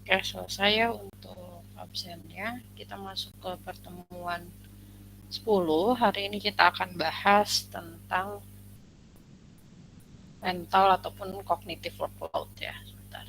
Oke, selesai ya untuk absennya. Kita masuk ke pertemuan 10. Hari ini kita akan bahas tentang mental ataupun cognitive workload ya. Sebentar.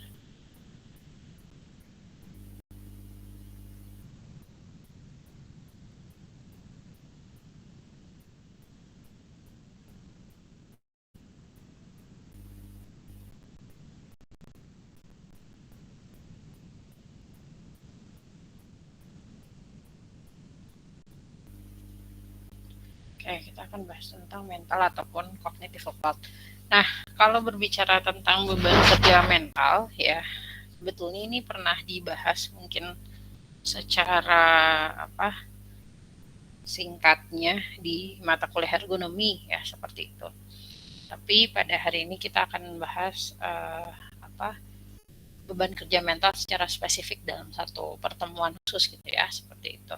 Oke, kita akan bahas tentang mental ataupun cognitive workload. Nah, kalau berbicara tentang beban kerja mental ya, sebetulnya ini pernah dibahas mungkin secara apa singkatnya di mata kuliah ergonomi ya seperti itu. Tapi pada hari ini kita akan membahas apa beban kerja mental secara spesifik dalam satu pertemuan khusus gitu ya seperti itu.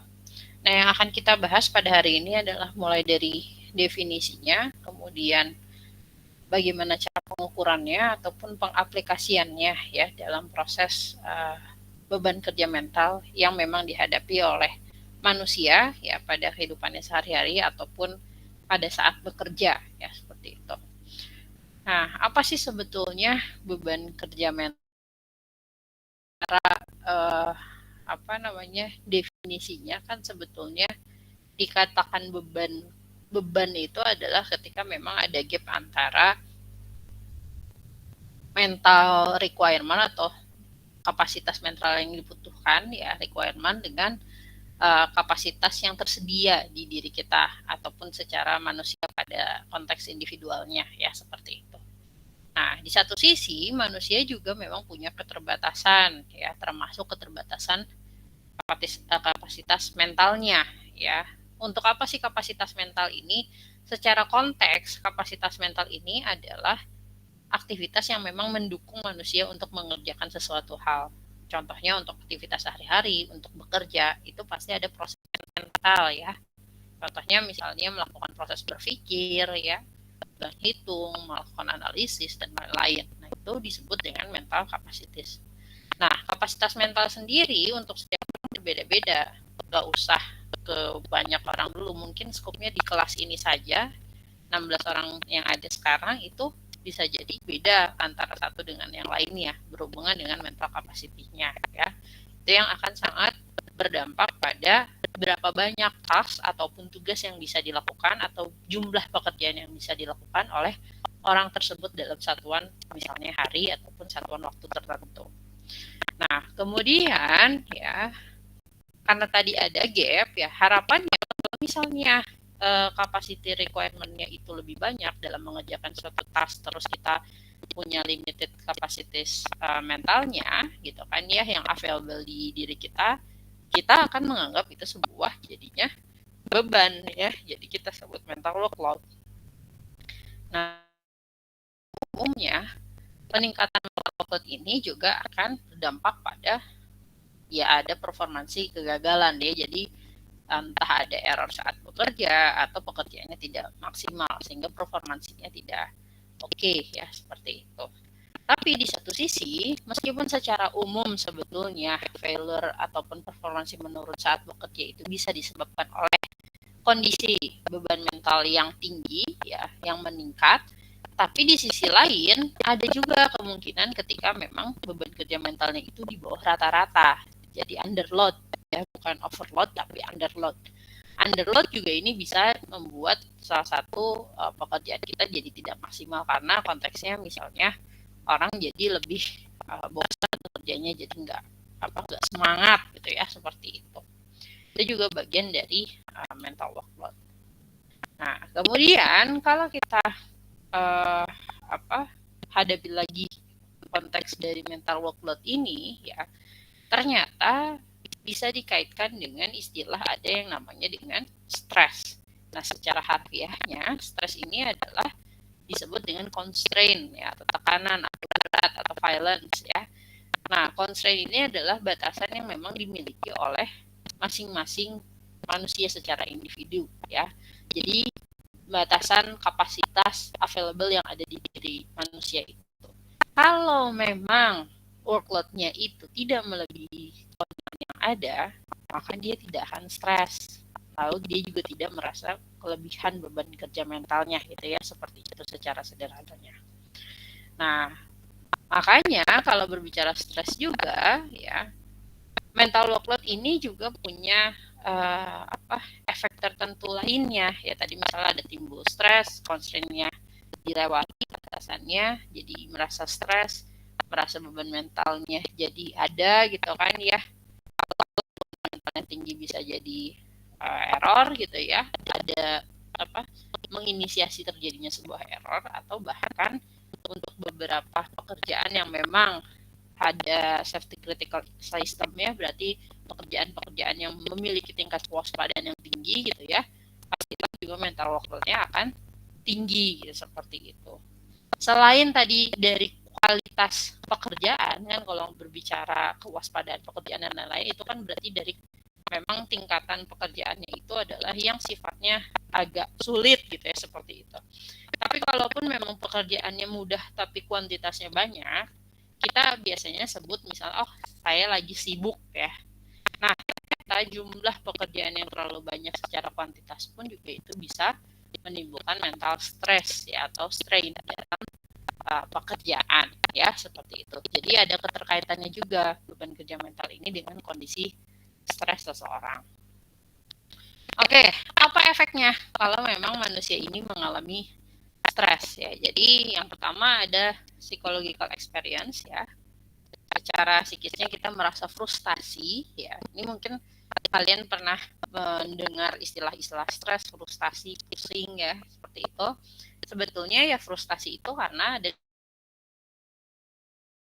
Nah, yang akan kita bahas pada hari ini adalah mulai dari definisinya, kemudian bagaimana cara pengukurannya ataupun pengaplikasiannya ya dalam proses beban kerja mental yang memang dihadapi oleh manusia ya pada kehidupannya sehari-hari ataupun pada saat bekerja ya seperti itu. Nah, apa sih sebetulnya beban kerja mental? eh, apa namanya definisinya kan sebetulnya dikatakan beban beban itu adalah ketika memang ada gap antara mental requirement atau kapasitas mental yang dibutuhkan ya requirement dengan kapasitas yang tersedia di diri kita ataupun secara manusia pada konteks individualnya ya seperti itu. Nah, di satu sisi manusia juga memang punya keterbatasan ya termasuk keterbatasan kapasitas mentalnya ya. Untuk apa sih kapasitas mental ini? Secara konteks, kapasitas mental ini adalah aktivitas yang memang mendukung manusia untuk mengerjakan sesuatu hal. Contohnya untuk aktivitas sehari-hari, untuk bekerja, itu pasti ada proses mental ya. Contohnya misalnya melakukan proses berpikir ya, berhitung, melakukan analisis dan lain-lain. Nah, itu disebut dengan mental capacity. Nah, kapasitas mental sendiri untuk setiap orang berbeda-beda. Gak usah ke banyak orang dulu. Mungkin skopnya di kelas ini saja, 16 orang yang ada sekarang itu bisa jadi beda antara satu dengan yang lainnya berhubungan dengan mental capacity-nya ya. Itu yang akan sangat berdampak pada berapa banyak task ataupun tugas yang bisa dilakukan atau jumlah pekerjaan yang bisa dilakukan oleh orang tersebut dalam satuan misalnya hari ataupun satuan waktu tertentu. Nah, kemudian ya karena tadi ada gap ya harapannya kalau misalnya capacity requirement-nya itu lebih banyak dalam mengerjakan suatu task terus kita punya limited kapasitas mentalnya gitu kan ya yang available di diri kita akan menganggap itu sebuah jadinya beban ya jadi kita sebut mental workload. Nah, umumnya peningkatan workload ini juga akan berdampak pada ya ada performansi kegagalan ya jadi entah ada error saat bekerja atau pekerjaannya tidak maksimal sehingga performansinya tidak oke ya seperti itu. Tapi di satu sisi, meskipun secara umum sebetulnya failure ataupun performansi menurun saat bekerja itu bisa disebabkan oleh kondisi beban mental yang tinggi ya, yang meningkat, tapi di sisi lain ada juga kemungkinan ketika memang beban kerja mentalnya itu di bawah rata-rata. Jadi underload ya, bukan overload tapi underload. Underload juga ini bisa membuat salah satu pekerjaan kita jadi tidak maksimal karena konteksnya misalnya orang jadi lebih bosan kerjanya jadi nggak semangat gitu ya seperti itu. Itu juga bagian dari mental workload. Nah, kemudian kalau kita uh, hadapi lagi konteks dari mental workload ini ya ternyata bisa dikaitkan dengan istilah ada yang namanya dengan stres. Nah, secara harfiahnya stres ini adalah disebut dengan constraint ya atau tekanan atau berat atau violence ya. Nah, constraint ini adalah batasan yang memang dimiliki oleh masing-masing manusia secara individu ya. Jadi batasan kapasitas available yang ada di diri manusia itu. Kalau memang workload-nya itu tidak melebihi yang ada, maka dia tidak akan stres. Lalu dia juga tidak merasa kelebihan beban kerja mentalnya gitu ya, seperti itu secara sederhananya. Nah, makanya kalau berbicara stres juga ya, mental workload ini juga punya efek tertentu lainnya ya. Tadi misalnya ada timbul stres, constraint-nya dilewati batasannya, jadi merasa stres, merasa beban mentalnya jadi ada gitu kan ya. Mentalnya tinggi bisa jadi error gitu ya, ada menginisiasi terjadinya sebuah error, atau bahkan untuk beberapa pekerjaan yang memang ada safety critical system-nya, berarti pekerjaan-pekerjaan yang memiliki tingkat kewaspadaan yang tinggi gitu ya, pasti juga mental workload-nya akan tinggi gitu, seperti itu. Selain tadi dari kualitas pekerjaan kan, kalau berbicara kewaspadaan pekerjaan dan lain-lain, itu kan berarti dari memang tingkatan pekerjaannya itu adalah yang sifatnya agak sulit gitu ya, seperti itu. Tapi kalaupun memang pekerjaannya mudah tapi kuantitasnya banyak, kita biasanya sebut misalnya, oh saya lagi sibuk ya. Nah, jumlah pekerjaan yang terlalu banyak secara kuantitas pun juga itu bisa menimbulkan mental stress ya, atau strain dalam pekerjaan ya, seperti itu. Jadi ada keterkaitannya juga beban kerja mental ini dengan kondisi stres seseorang. Oke, apa efeknya kalau memang manusia ini mengalami stres ya? Jadi yang pertama ada psychological experience ya. Secara psikisnya kita merasa frustasi ya. Ini mungkin kalian pernah mendengar istilah-istilah stres, frustasi, pusing ya, seperti itu. Sebetulnya ya frustasi itu karena ada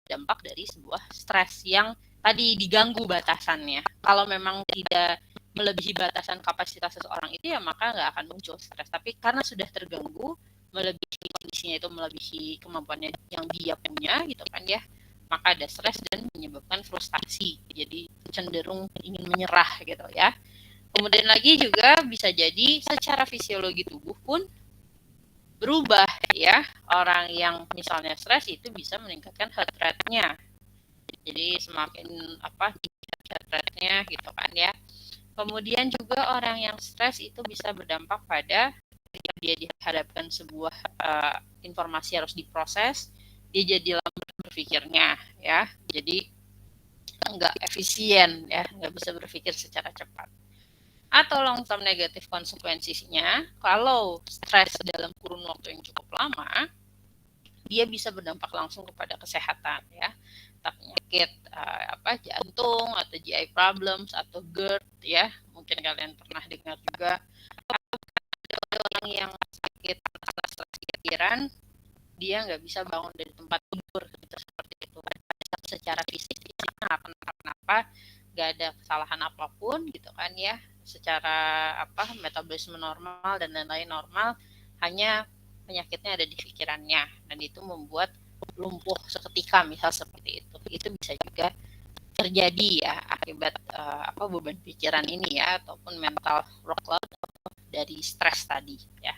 dampak dari sebuah stres yang tadi diganggu batasannya. Kalau memang tidak melebihi batasan kapasitas seseorang itu ya maka nggak akan muncul stres. Tapi karena sudah terganggu, melebihi kondisinya itu, melebihi kemampuannya yang dia punya gitu kan ya, maka ada stres dan menyebabkan frustasi. Jadi cenderung ingin menyerah gitu ya. Kemudian lagi juga bisa jadi secara fisiologi tubuh pun berubah ya. Orang yang misalnya stres itu bisa meningkatkan heart rate-nya. Jadi semakin heart rate-nya gitu kan ya. Kemudian juga orang yang stres itu bisa berdampak pada ketika dia dihadapkan sebuah informasi harus diproses, dia jadi lambat berpikirnya ya. Jadi nggak efisien ya, nggak bisa berpikir secara cepat. Atau long term negatif konsekuensinya, kalau stres dalam kurun waktu yang cukup lama, dia bisa berdampak langsung kepada kesehatan ya, penyakit jantung atau GI problems atau GERD ya, mungkin kalian pernah dengar juga. Ada orang yang sakit stres pikiran, dia nggak bisa bangun dari tempat tidur gitu, seperti itu. Secara fisik nggak kenapa-kenapa, nggak ada kesalahan apapun gitu kan ya, secara metabolisme normal dan lain-lain normal, hanya penyakitnya ada di pikirannya dan itu membuat lumpuh seketika misal, seperti itu bisa juga terjadi ya akibat beban pikiran ini ya, ataupun mental workload dari stres tadi ya.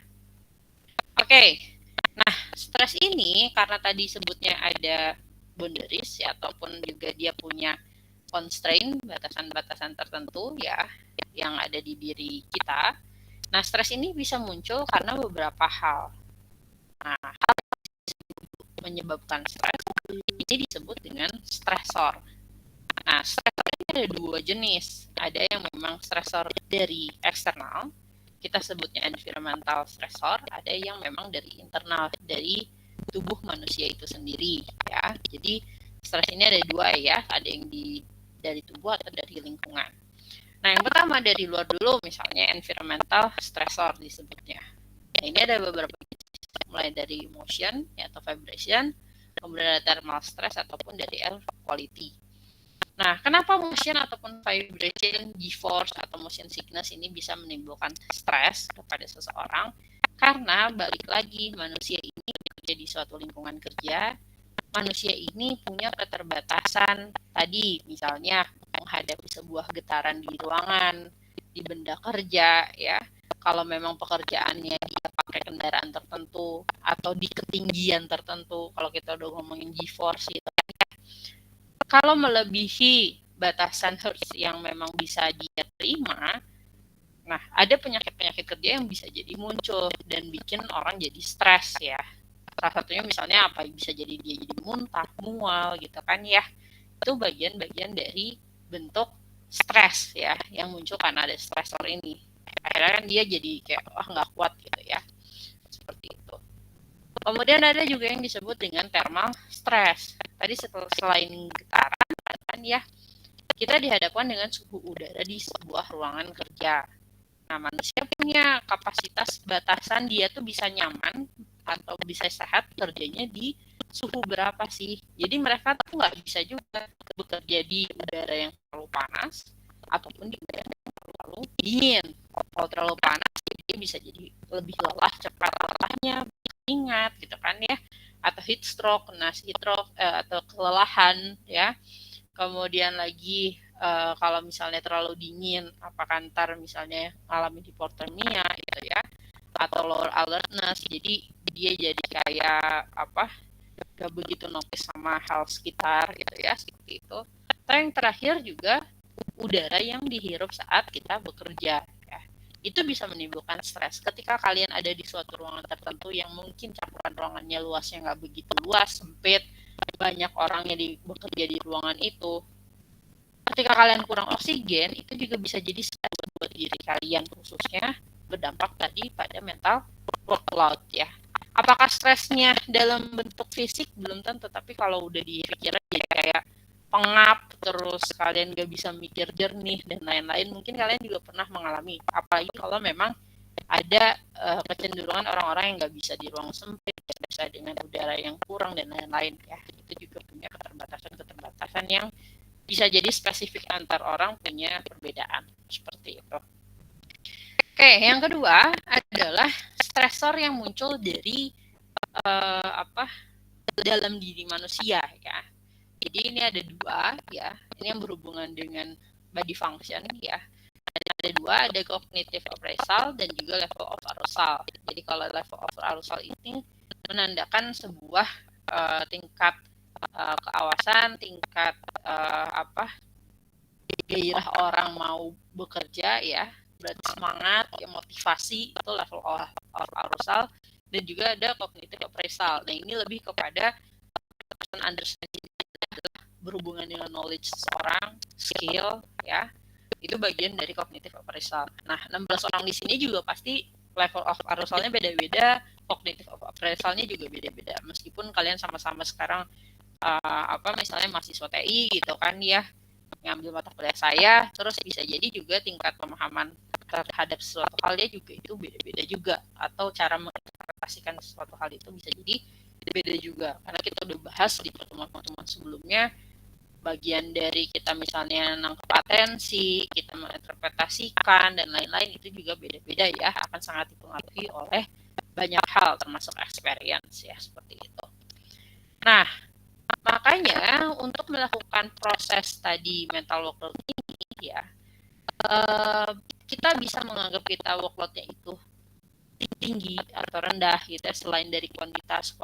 Oke. Nah, stres ini karena tadi sebutnya ada boundaries ya, ataupun juga dia punya constraint, batasan-batasan tertentu ya yang ada di diri kita. Nah, stres ini bisa muncul karena beberapa hal. Nah, hal yang menyebabkan stres ini disebut dengan stresor. Nah, stresor ini ada dua jenis. Ada yang memang stresor dari eksternal, kita sebutnya environmental stressor, ada yang memang dari internal, dari tubuh manusia itu sendiri ya. Jadi stres ini ada dua ya, ada yang dari tubuh atau dari lingkungan. Nah, yang pertama dari luar dulu, misalnya environmental stressor disebutnya. Nah, ini ada beberapa jenis, mulai dari motion ya, atau vibration, kemudian ada thermal stress ataupun dari air quality. Nah, kenapa motion ataupun vibration, G-force atau motion sickness ini bisa menimbulkan stres kepada seseorang? Karena balik lagi, manusia ini bekerja di suatu lingkungan kerja, manusia ini punya keterbatasan tadi, misalnya menghadapi sebuah getaran di ruangan, di benda kerja ya. Kalau memang pekerjaannya dia pakai kendaraan tertentu atau di ketinggian tertentu, kalau kita udah ngomongin G-force gitu ya, Kalau melebihi batasan hertz yang memang bisa dia terima, nah ada penyakit-penyakit kerja yang bisa jadi muncul dan bikin orang jadi stres ya. Salah satunya misalnya apa, bisa jadi dia jadi muntah, mual gitu kan ya. Itu bagian-bagian dari bentuk stres ya yang muncul karena ada stresor ini. Akhirnya kan dia jadi kayak wah nggak kuat gitu ya, seperti itu. Kemudian ada juga yang disebut dengan thermal stress. Tadi selain getaran kan ya, kita dihadapkan dengan suhu udara di sebuah ruangan kerja. Nah, manusia punya kapasitas batasan dia tuh bisa nyaman atau bisa sehat kerjanya di suhu berapa sih. Jadi mereka tuh nggak bisa juga bekerja di udara yang terlalu panas ataupun di udara yang terlalu dingin. Kalau terlalu panas dia bisa jadi lebih lelah, cepat lelahnya, ingat gitu kan ya. Atau heat stroke, heat stroke atau kelelahan ya. Kemudian lagi kalau misalnya terlalu dingin, apakah ntar misalnya alami hipotermia gitu ya, atau lower alertness, jadi dia jadi kayak apa, gak begitu notice sama hal sekitar gitu ya, seperti itu. Atau yang terakhir juga udara yang dihirup saat kita bekerja ya. Itu bisa menimbulkan stres. Ketika kalian ada di suatu ruangan tertentu yang mungkin cakupan ruangannya luasnya nggak begitu luas, sempit, banyak orang yang bekerja di ruangan itu, ketika kalian kurang oksigen itu juga bisa jadi stres buat diri kalian, khususnya berdampak tadi pada mental workload ya. Apakah stresnya dalam bentuk fisik belum tentu, tapi kalau udah dipikirin jadi kayak pengap, terus kalian gak bisa mikir jernih dan lain-lain, mungkin kalian juga pernah mengalami. Apalagi kalau memang ada kecenderungan orang-orang yang nggak bisa di ruang sempit, gak bisa dengan udara yang kurang dan lain-lain ya. Itu juga punya keterbatasan-keterbatasan yang bisa jadi spesifik antar orang, punya perbedaan seperti itu. Oke, yang kedua adalah stresor yang muncul dari dalam diri manusia ya. Jadi ini ada dua ya. Ini yang berhubungan dengan body function ya. Ada dua, ada cognitive appraisal dan juga level of arousal. Jadi kalau level of arousal ini menandakan sebuah tingkat keawasan, tingkat gairah orang mau bekerja ya, berarti semangat, ya, motivasi, itu level of arousal. Dan juga ada cognitive appraisal. Nah ini lebih kepada understanding, berhubungan dengan knowledge seseorang, skill ya, itu bagian dari cognitive appraisal. Nah 16 orang di sini juga pasti level of arushalnya beda-beda, cognitive appraisalnya juga beda-beda. Meskipun kalian sama-sama sekarang misalnya mahasiswa TI gitu kan ya, ngambil mata kuliah saya, terus bisa jadi juga tingkat pemahaman terhadap sesuatu halnya juga itu beda-beda juga, atau cara menginterpretasikan sesuatu hal itu bisa jadi beda juga, karena kita udah bahas di pertemuan-pertemuan sebelumnya, bagian dari kita misalnya nangkep atensi, kita menginterpretasikan dan lain-lain itu juga beda-beda ya, akan sangat dipengaruhi oleh banyak hal termasuk experience ya, seperti itu. Nah, makanya untuk melakukan proses tadi mental workload ini ya, kita bisa menganggap kita workloadnya itu tinggi atau rendah gitu, selain dari kualitas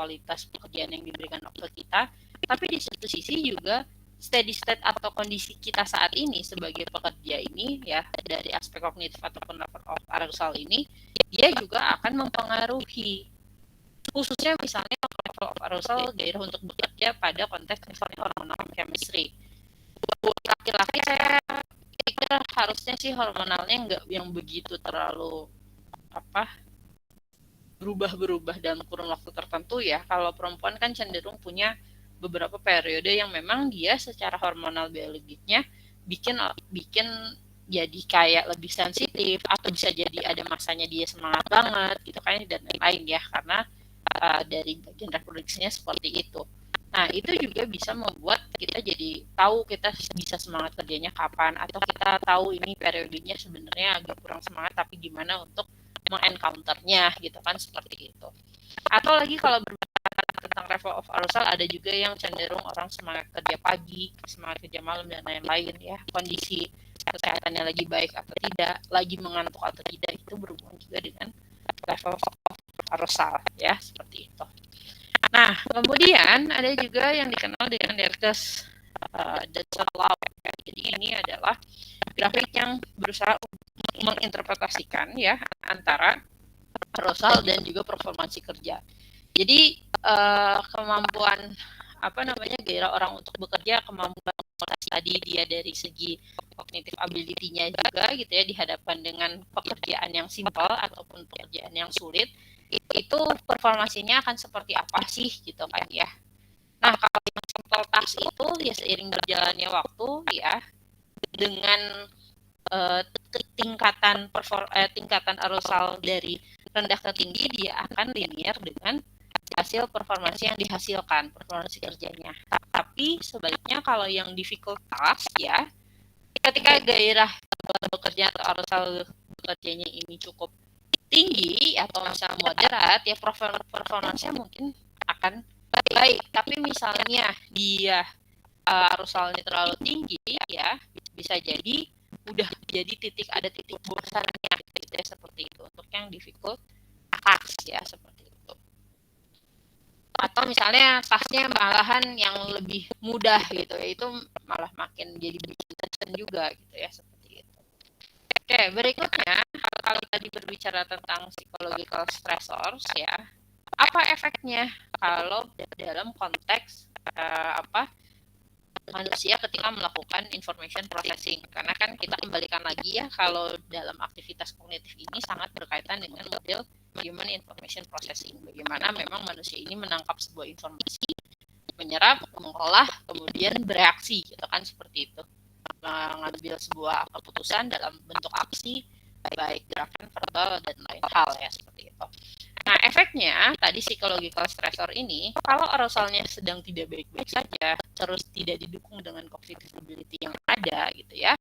pekerjaan yang diberikan ke kita, tapi di satu sisi juga steady state atau kondisi kita saat ini sebagai pekerja ini ya, dari aspek kognitif ataupun level of arousal ini, dia juga akan mempengaruhi, khususnya misalnya level of arousal gairah untuk bekerja pada konteks misalnya hormonal chemistry. Buat laki-laki saya pikir harusnya sih hormonalnya nggak yang begitu terlalu berubah-berubah dalam kurun waktu tertentu ya. Kalau perempuan kan cenderung punya beberapa periode yang memang dia secara hormonal biologiknya bikin jadi kayak lebih sensitif, atau bisa jadi ada masanya dia semangat banget gitu kan, dan lain-lain ya, karena dari bagian reproduksinya seperti itu. Nah itu juga bisa membuat kita jadi tahu kita bisa semangat kerjanya kapan, atau kita tahu ini periodenya sebenarnya agak kurang semangat, tapi gimana untuk mengencounternya gitu kan, seperti itu. Atau lagi kalau berbicara tentang level of arousal, ada juga yang cenderung orang semangat kerja pagi, semangat kerja malam dan lain-lain ya. Kondisi kesehatannya lagi baik atau tidak, lagi mengantuk atau tidak, itu berhubungan juga dengan level of arousal ya, seperti itu. Nah kemudian ada juga yang dikenal dengan Derkes doesn't allow. Jadi ini adalah grafik yang berusaha menginterpretasikan ya antara arousal dan juga performansi kerja. Jadi kemampuan gairah orang untuk bekerja, kemampuan tadi dia dari segi cognitive ability-nya juga gitu ya, dihadapkan dengan pekerjaan yang simpel ataupun pekerjaan yang sulit, itu performansinya akan seperti apa sih gitu kan ya. Nah, kalau yang simple task itu ya seiring berjalannya waktu ya dengan tingkatan arousal dari rendah ke tinggi, dia akan linear dengan hasil performansi yang dihasilkan, performansi kerjanya. Tapi sebaliknya kalau yang difficult task ya, ketika gairah bekerja atau arousal bekerjanya ini cukup tinggi atau misalnya moderat, ya performansinya mungkin akan baik. Tapi misalnya dia arousalnya terlalu tinggi ya, bisa jadi udah jadi ada titik bosannya gitu ya, seperti itu untuk yang difficult task ya, seperti itu. Atau misalnya tasknya malahan yang lebih mudah gitu ya, itu malah makin jadi bosan juga gitu ya, seperti itu. Oke, berikutnya kalau tadi berbicara tentang psychological stressors ya, apa efeknya kalau dalam konteks manusia ketika melakukan information processing? Karena kan kita kembalikan lagi ya, kalau dalam aktivitas kognitif ini sangat berkaitan dengan model human information processing. Bagaimana memang manusia ini menangkap sebuah informasi, menyerap, mengolah, kemudian bereaksi, gitu kan, seperti itu. Mengambil sebuah keputusan dalam bentuk aksi, baik gerakan, verbal, dan lain hal ya, seperti itu. Nah, efeknya tadi psychological stressor ini, kalau arousalnya sedang tidak baik-baik saja, terus tidak didukung dengan cognitive ability yang ada gitu ya,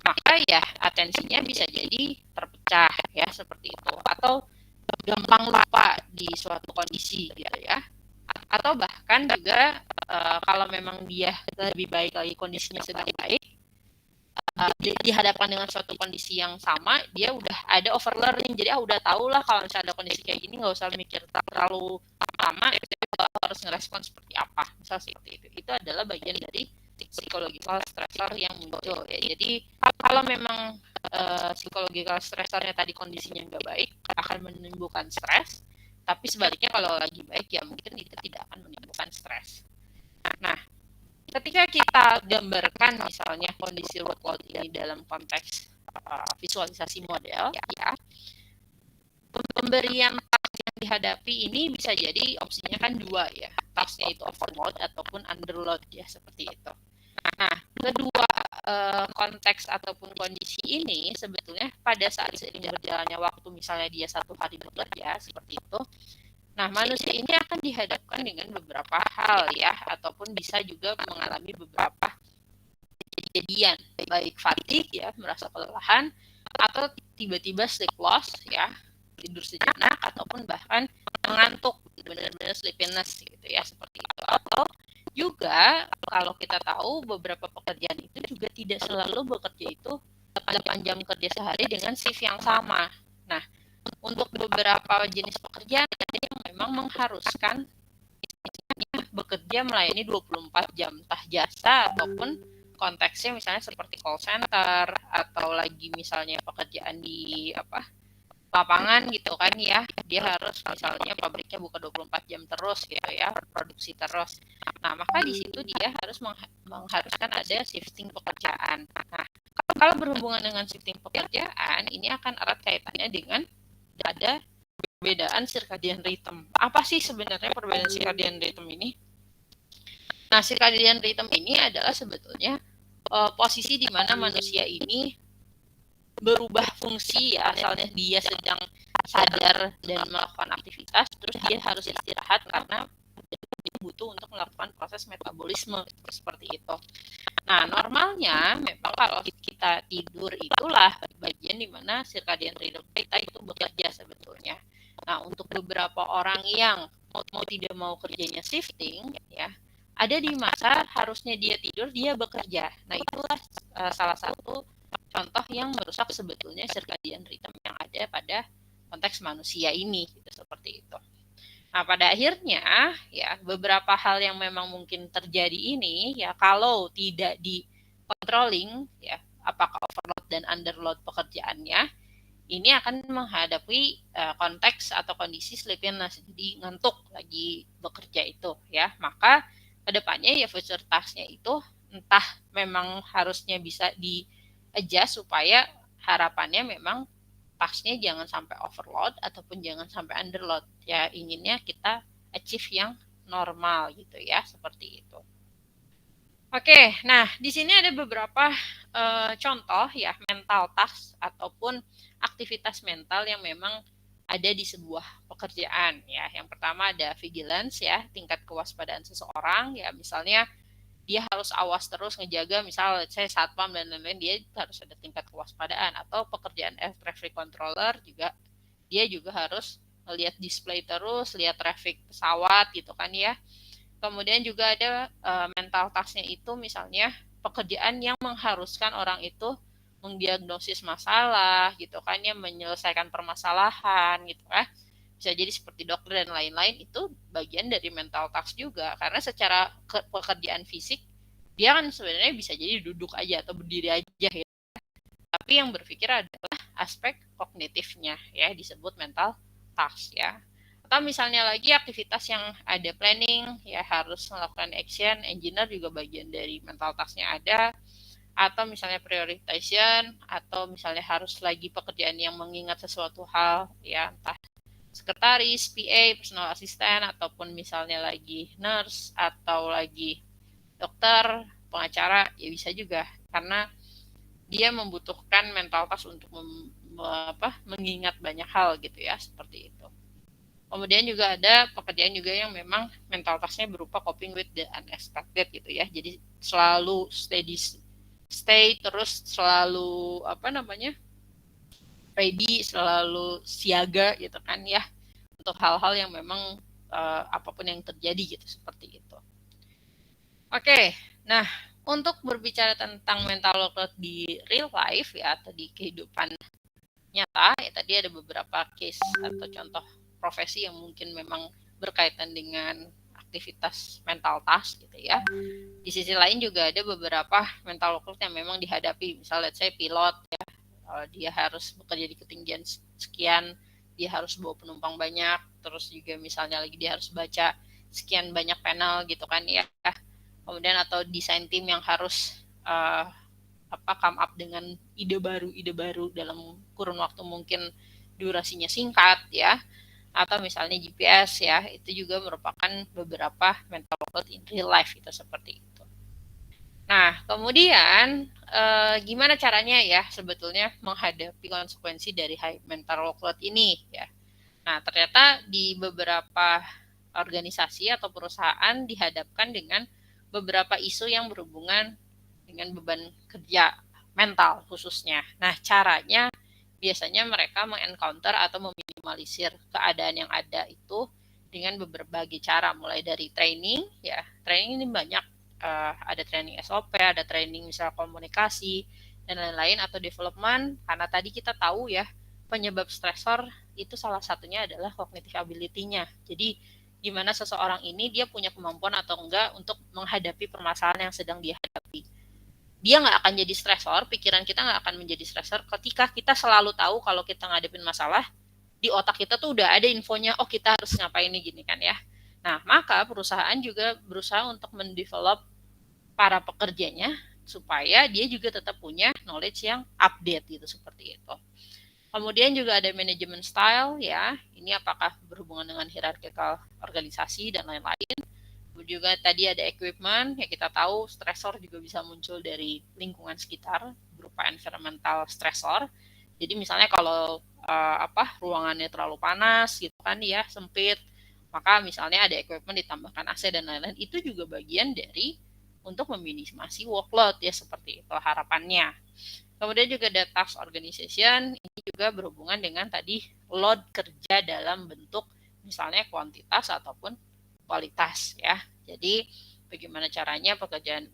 maka ya atensinya bisa jadi terpecah ya, seperti itu, atau gampang lupa di suatu kondisi gitu ya, atau bahkan juga kalau memang dia lebih baik lagi, kondisinya sedang baik, dihadapkan dengan suatu kondisi yang sama, dia udah ada overlearning, jadi udah tahu lah kalau misalnya ada kondisi kayak gini nggak usah mikir terlalu lama, harus ngerespon seperti apa, misal seperti itu adalah bagian dari psychological stressor yang muncul ya. Jadi kalau memang psychological stressornya tadi kondisinya nggak baik, akan menimbulkan stres, tapi sebaliknya kalau lagi baik ya mungkin itu tidak akan menimbulkan stres. Nah, ketika kita gambarkan misalnya kondisi workload ini dalam konteks visualisasi model ya, pemberian task yang dihadapi ini bisa jadi opsinya kan dua ya, tasknya itu overload ataupun underload ya, seperti itu. Nah, kedua konteks ataupun kondisi ini sebetulnya pada saat seiring berjalannya waktu, misalnya dia 1 hari bekerja seperti itu, nah manusia ini akan dihadapkan dengan beberapa hal ya, ataupun bisa juga mengalami beberapa kejadian, baik fatigue ya, merasa kelelahan, atau tiba-tiba sleep loss ya, tidur sejenak, ataupun bahkan mengantuk, benar-benar sleepiness gitu ya, seperti itu. Atau juga kalau kita tahu beberapa pekerjaan itu juga tidak selalu bekerja itu 8 jam kerja sehari dengan shift yang sama. Nah, untuk beberapa jenis pekerjaan yang memang mengharuskan bekerja melayani 24 jam, entah jasa ataupun konteksnya misalnya seperti call center, atau lagi misalnya pekerjaan di lapangan gitu kan ya, dia harus misalnya pabriknya buka 24 jam terus gitu ya, produksi terus. Nah, maka di situ dia harus mengharuskan ada shifting pekerjaan. Nah, kalau berhubungan dengan shifting pekerjaan, ini akan erat kaitannya dengan ada perbedaan circadian rhythm. Apa sih sebenarnya perbedaan circadian rhythm ini? Nah, circadian rhythm ini adalah sebetulnya posisi di mana manusia ini berubah fungsi ya, asalnya dia sedang sadar dan melakukan aktivitas, terus dia harus istirahat karena dia butuh untuk melakukan proses metabolisme seperti itu. Nah, normalnya memang kalau kita tidur itulah bagian di mana circadian rhythm kita itu bekerja sebetulnya. Nah, untuk beberapa orang yang mau tidak mau kerjanya shifting ya, ada di masa harusnya dia tidur, dia bekerja. Nah, itulah salah satu contoh yang merusak sebetulnya circadian rhythm yang ada pada konteks manusia ini gitu, seperti itu. Nah, pada akhirnya ya beberapa hal yang memang mungkin terjadi ini ya kalau tidak di controlling ya apakah overload dan underload pekerjaannya ini akan menghadapi konteks atau kondisi sleepiness, jadi ngantuk lagi bekerja itu ya. Maka kedepannya ya future task-nya itu entah memang harusnya bisa di adjust supaya harapannya memang task-nya jangan sampai overload ataupun jangan sampai underload. Ya inginnya kita achieve yang normal gitu ya, seperti itu. Oke, nah di sini ada beberapa contoh ya mental task ataupun aktivitas mental yang memang ada di sebuah pekerjaan ya. Yang pertama ada vigilance ya, tingkat kewaspadaan seseorang ya, misalnya dia harus awas terus ngejaga misal saya satpam dan lain-lain, dia harus ada tingkat kewaspadaan. Atau pekerjaan air traffic controller juga dia juga harus melihat display terus, lihat traffic pesawat gitu kan ya. Kemudian juga ada mental task-nya itu misalnya pekerjaan yang mengharuskan orang itu mendiagnosis masalah gitu kan ya, menyelesaikan permasalahan gitu kan. Bisa jadi seperti dokter dan lain-lain, itu bagian dari mental task juga karena secara pekerjaan fisik dia kan sebenarnya bisa jadi duduk aja atau berdiri aja ya. Tapi yang berpikir adalah aspek kognitifnya ya, disebut mental task ya. Atau misalnya lagi aktivitas yang ada planning ya, harus melakukan action, engineer juga bagian dari mental task-nya ada. Atau misalnya prioritization, atau misalnya harus lagi pekerjaan yang mengingat sesuatu hal ya, entah sekretaris, PA, personal assistant, ataupun misalnya lagi nurse atau lagi dokter, pengacara, ya bisa juga karena dia membutuhkan mental task untuk mengingat banyak hal gitu ya, seperti itu. Kemudian juga ada pekerjaan juga yang memang mental task-nya berupa coping with the unexpected gitu ya. Jadi selalu stay terus selalu ready, selalu siaga gitu kan ya untuk hal-hal yang memang apapun yang terjadi gitu, seperti itu. Oke, nah untuk berbicara tentang mental workload di real life ya, atau di kehidupan nyata ya, tadi ada beberapa case atau contoh profesi yang mungkin memang berkaitan dengan aktivitas mental task gitu ya. Di sisi lain juga ada beberapa mental workload yang memang dihadapi, misalnya let's say pilot ya, dia harus bekerja di ketinggian sekian, dia harus bawa penumpang banyak, terus juga misalnya lagi dia harus baca sekian banyak panel gitu kan ya. Kemudian atau desain tim yang harus come up dengan ide baru dalam kurun waktu mungkin durasinya singkat ya. Atau misalnya GPS ya, itu juga merupakan beberapa mental workload in real life itu, seperti itu. Nah, kemudian gimana caranya ya sebetulnya menghadapi konsekuensi dari high mental workload ini ya. Nah, ternyata di beberapa organisasi atau perusahaan dihadapkan dengan beberapa isu yang berhubungan dengan beban kerja mental khususnya. Nah, caranya biasanya mereka mengencounter atau meminimalisir keadaan yang ada itu dengan berbagai cara, mulai dari training ya. Training ini banyak, ada training SOP, ada training misal komunikasi dan lain-lain, atau development, karena tadi kita tahu ya penyebab stresor itu salah satunya adalah cognitive ability-nya. Jadi gimana seseorang ini dia punya kemampuan atau enggak untuk menghadapi permasalahan yang sedang dia hadapi. Dia nggak akan jadi stresor, pikiran kita nggak akan menjadi stresor ketika kita selalu tahu kalau kita ngadepin masalah, di otak kita tuh udah ada infonya, oh kita harus ngapain nih gini kan ya. Nah, maka perusahaan juga berusaha untuk mendevelop para pekerjanya supaya dia juga tetap punya knowledge yang update gitu, seperti itu. Kemudian juga ada manajemen style ya, ini apakah berhubungan dengan hierarchical organisasi dan lain-lain. Juga tadi ada equipment, ya kita tahu stresor juga bisa muncul dari lingkungan sekitar berupa environmental stressor. Jadi misalnya kalau ruangannya terlalu panas gitu kan ya, sempit, maka misalnya ada equipment ditambahkan AC dan lain-lain, itu juga bagian dari untuk meminimasi workload ya, seperti itu harapannya. Kemudian juga ada task organization, ini juga berhubungan dengan tadi load kerja dalam bentuk misalnya kuantitas ataupun kualitas ya. Jadi bagaimana caranya pekerjaan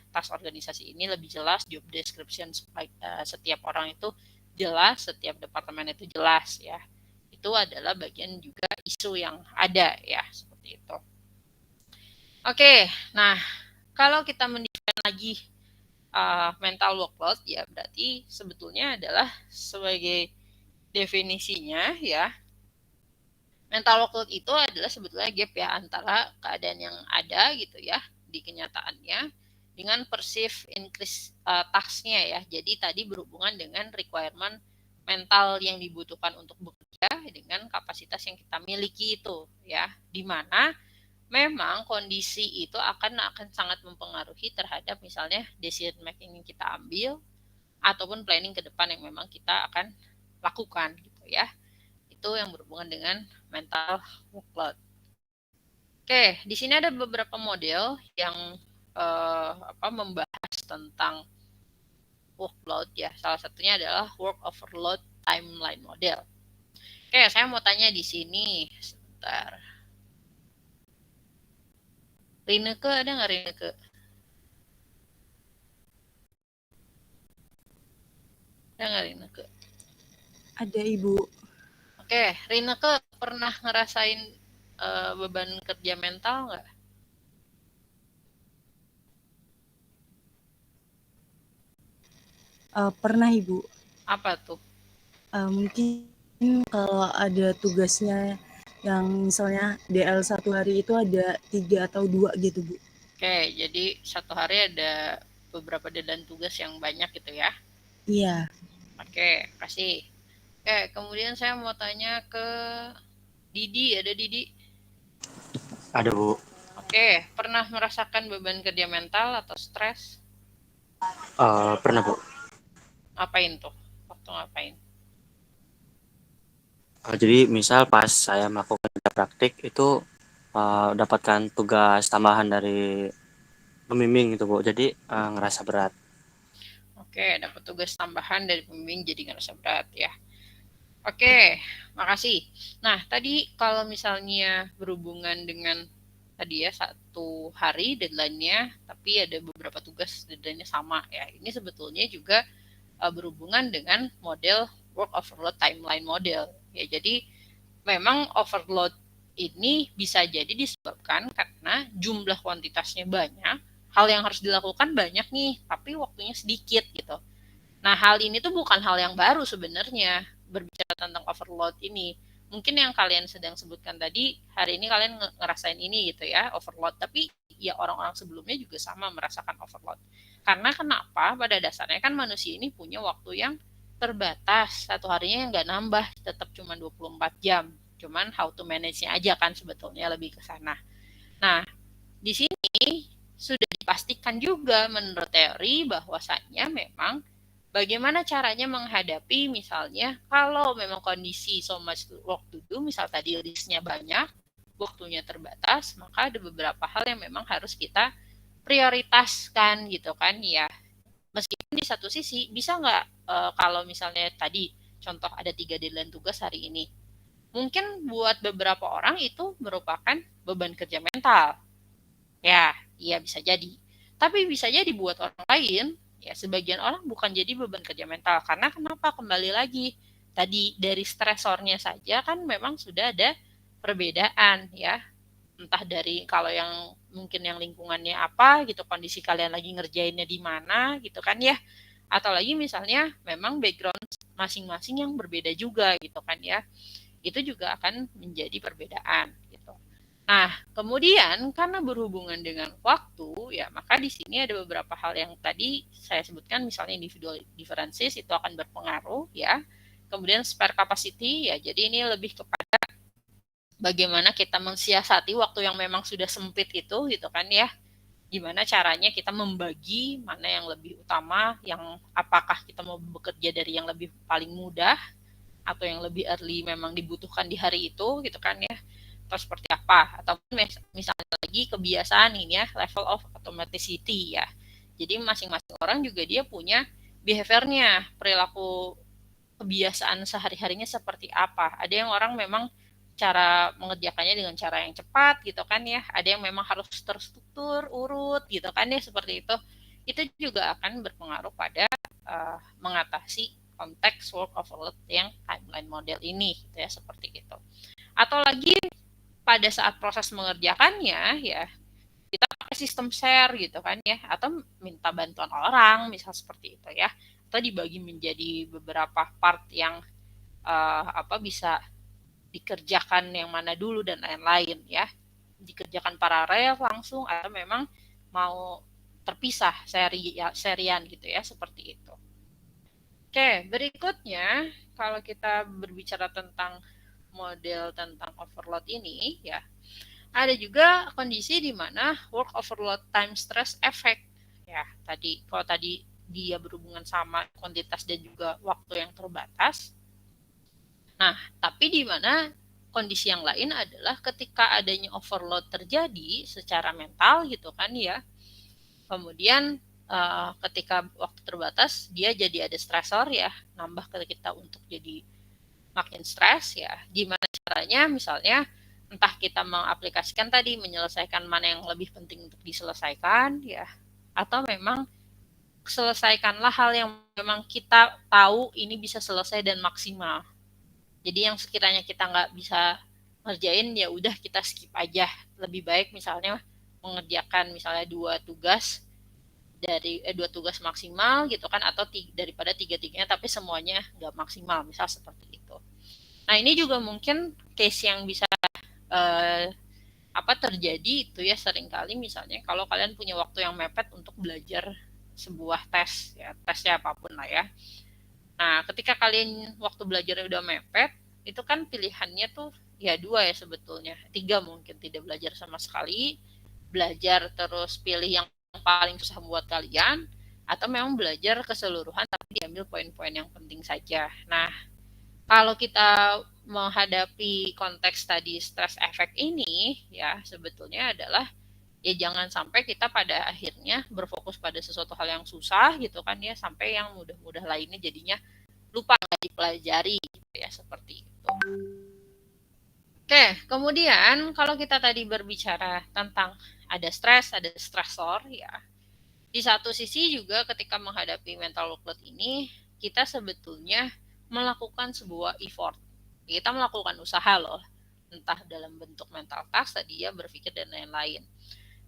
task organisasi ini lebih jelas, job description setiap orang itu jelas, setiap departemen itu jelas ya. itu adalah bagian juga isu yang ada ya, seperti itu. Oke, nah kalau kita mendefine lagi mental workload ya berarti sebetulnya adalah sebagai definisinya ya, mental workload itu adalah sebetulnya gap ya antara keadaan yang ada gitu ya di kenyataannya dengan perceived increase task-nya ya. Jadi tadi berhubungan dengan requirement mental yang dibutuhkan untuk bekerja dengan kapasitas yang kita miliki itu ya, di mana memang kondisi itu akan sangat mempengaruhi terhadap misalnya decision making yang kita ambil ataupun planning ke depan yang memang kita akan lakukan gitu ya. Itu yang berhubungan dengan mental workload. Oke, di sini ada beberapa model yang membahas tentang workload ya. Salah satunya adalah work overload timeline model. Oke, saya mau tanya di sini sebentar. Rineke ada nggak Rineke? Ada nggak Rineke? Ada Ibu. Oke, Rineke pernah ngerasain beban kerja mental nggak? Pernah Ibu. Apa tuh? Mungkin kalau ada tugasnya yang misalnya DL 1 hari itu ada 3 atau 2 gitu Bu. Oke, jadi satu hari ada beberapa deadline tugas yang banyak gitu ya? Iya. Oke, kasih. Oke, kemudian saya mau tanya ke Didi, ada Didi? Ada Bu. Oke, pernah merasakan beban kerja mental atau stres? Pernah Bu. Ngapain tuh? Waktu ngapain? Jadi misal pas saya melakukan kerja praktik itu dapatkan tugas tambahan dari pembimbing gitu Bu. Jadi ngerasa berat. Oke, dapat tugas tambahan dari pembimbing jadi ngerasa berat ya. Oke, makasih. Nah, tadi kalau misalnya berhubungan dengan tadi ya satu hari deadline-nya, tapi ada beberapa tugas deadline-nya sama ya. Ini sebetulnya juga berhubungan dengan model work overload timeline model. Ya, jadi memang overload ini bisa jadi disebabkan karena jumlah kuantitasnya banyak, hal yang harus dilakukan banyak nih, tapi waktunya sedikit gitu. Nah, hal ini tuh bukan hal yang baru sebenarnya berbicara tentang overload ini. Mungkin yang kalian sedang sebutkan tadi, hari ini kalian ngerasain ini gitu ya, overload. Tapi ya orang-orang sebelumnya juga sama merasakan overload. Karena kenapa? Pada dasarnya kan manusia ini punya waktu yang terbatas. Satu harinya yang nggak nambah, tetap cuma 24 jam. Cuman how to manage-nya aja kan sebetulnya lebih ke sana. Nah, di sini sudah dipastikan juga menurut teori bahwasannya memang bagaimana caranya menghadapi misalnya kalau memang kondisi so much work to do, misal tadi listnya banyak, waktunya terbatas, maka ada beberapa hal yang memang harus kita prioritaskan gitu kan ya. Meskipun di satu sisi bisa nggak kalau misalnya tadi contoh ada 3 deadline tugas hari ini, mungkin buat beberapa orang itu merupakan beban kerja mental. Ya, iya bisa jadi. Tapi bisa jadi buat orang lain, ya sebagian orang bukan jadi beban kerja mental. Karena kenapa? Kembali lagi, tadi dari stresornya saja kan memang sudah ada perbedaan ya. Entah dari kalau yang mungkin yang lingkungannya apa gitu, kondisi kalian lagi ngerjainnya di mana gitu kan ya. Atau lagi misalnya memang background masing-masing yang berbeda juga gitu kan ya. Itu juga akan menjadi perbedaan gitu. Nah, kemudian karena berhubungan dengan waktu, ya maka di sini ada beberapa hal yang tadi saya sebutkan, misalnya individual differences itu akan berpengaruh, ya. Kemudian spare capacity, ya jadi ini lebih kepada bagaimana kita mensiasati waktu yang memang sudah sempit itu, gitu kan ya. Gimana caranya kita membagi mana yang lebih utama, yang apakah kita mau bekerja dari yang lebih paling mudah, atau yang lebih early memang dibutuhkan di hari itu, gitu kan ya, atau seperti apa, ataupun misalnya lagi kebiasaan ini ya, level of automaticity ya. Jadi masing-masing orang juga dia punya behaviornya, perilaku kebiasaan sehari-harinya seperti apa. Ada yang orang memang cara mengerjakannya dengan cara yang cepat gitu kan ya, ada yang memang harus terstruktur, urut gitu kan ya, seperti itu. Itu juga akan berpengaruh pada mengatasi konteks work overload yang timeline model ini gitu ya, seperti itu. Atau lagi pada saat proses mengerjakannya ya kita pakai sistem share gitu kan ya, atau minta bantuan orang misal seperti itu ya, atau dibagi menjadi beberapa part yang bisa dikerjakan yang mana dulu dan lain-lain ya, dikerjakan paralel langsung atau memang mau terpisah serian gitu ya, seperti itu. Oke, berikutnya kalau kita berbicara tentang model tentang overload ini ya, ada juga kondisi di mana work overload time stress effect ya. Kalau tadi dia berhubungan sama kuantitas dan juga waktu yang terbatas. Nah, tapi di mana kondisi yang lain adalah ketika adanya overload terjadi secara mental gitu kan ya. Kemudian ketika waktu terbatas dia jadi ada stresor ya, nambah ke kita untuk jadi makin stres ya. Gimana caranya? Misalnya entah kita mengaplikasikan tadi menyelesaikan mana yang lebih penting untuk diselesaikan ya, atau memang selesaikanlah hal yang memang kita tahu ini bisa selesai dan maksimal. Jadi yang sekiranya kita nggak bisa ngerjain ya udah kita skip aja. Lebih baik misalnya mengerjakan misalnya 2 tugas maksimal gitu kan, atau daripada 3-3-nya tapi semuanya nggak maksimal, misal seperti itu. Nah ini juga mungkin case yang bisa terjadi itu ya, seringkali misalnya kalau kalian punya waktu yang mepet untuk belajar sebuah tes ya, tesnya apapun lah ya. Nah ketika kalian waktu belajarnya udah mepet, itu kan pilihannya tuh ya 2 ya sebetulnya, 3 mungkin, tidak belajar sama sekali, belajar terus pilih yang paling susah buat kalian, atau memang belajar keseluruhan tapi diambil poin-poin yang penting saja. Nah, kalau kita menghadapi konteks tadi stress effect ini ya sebetulnya adalah ya jangan sampai kita pada akhirnya berfokus pada sesuatu hal yang susah gitu kan ya, sampai yang mudah-mudah lainnya jadinya lupa nggak dipelajari gitu ya, seperti itu. Oke, kemudian kalau kita tadi berbicara tentang ada stres, ada stresor ya. Di satu sisi juga ketika menghadapi mental workload ini, kita sebetulnya melakukan sebuah effort. Kita melakukan usaha loh, entah dalam bentuk mental task tadi ya, berpikir dan lain-lain.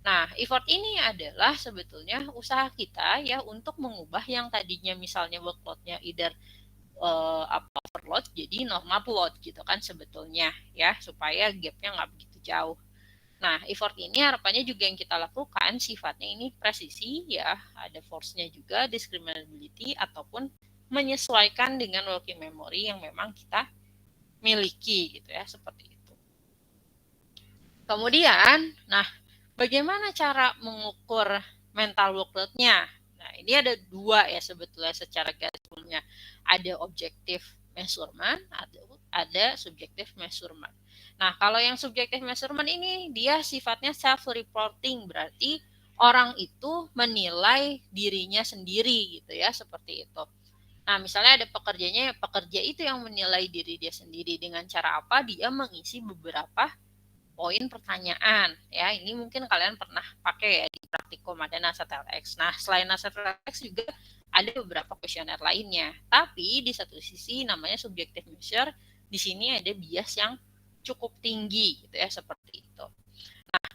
Nah, effort ini adalah sebetulnya usaha kita ya untuk mengubah yang tadinya misalnya workload-nya either overload jadi normal load gitu kan sebetulnya ya, supaya gapnya nggak begitu jauh. Nah, effort ini harapannya juga yang kita lakukan sifatnya ini presisi ya, ada force-nya juga, discriminability, ataupun menyesuaikan dengan working memory yang memang kita miliki gitu ya, seperti itu. Kemudian, nah bagaimana cara mengukur mental workload-nya? Nah, ini ada 2 ya sebetulnya secara garis besarnya. Ada objective measurement, ada subjective measurement. Nah, kalau yang subjective measurement ini dia sifatnya self-reporting, berarti orang itu menilai dirinya sendiri gitu ya, seperti itu. Nah, misalnya ada pekerja itu yang menilai diri dia sendiri dengan cara apa? Dia mengisi beberapa poin pertanyaan ya, ini mungkin kalian pernah pakai ya di praktikum, ada NASA-TLX. Nah, selain NASA-TLX juga ada beberapa kuesioner lainnya, tapi di satu sisi namanya subjective measure, di sini ada bias yang cukup tinggi gitu ya, seperti itu. Nah,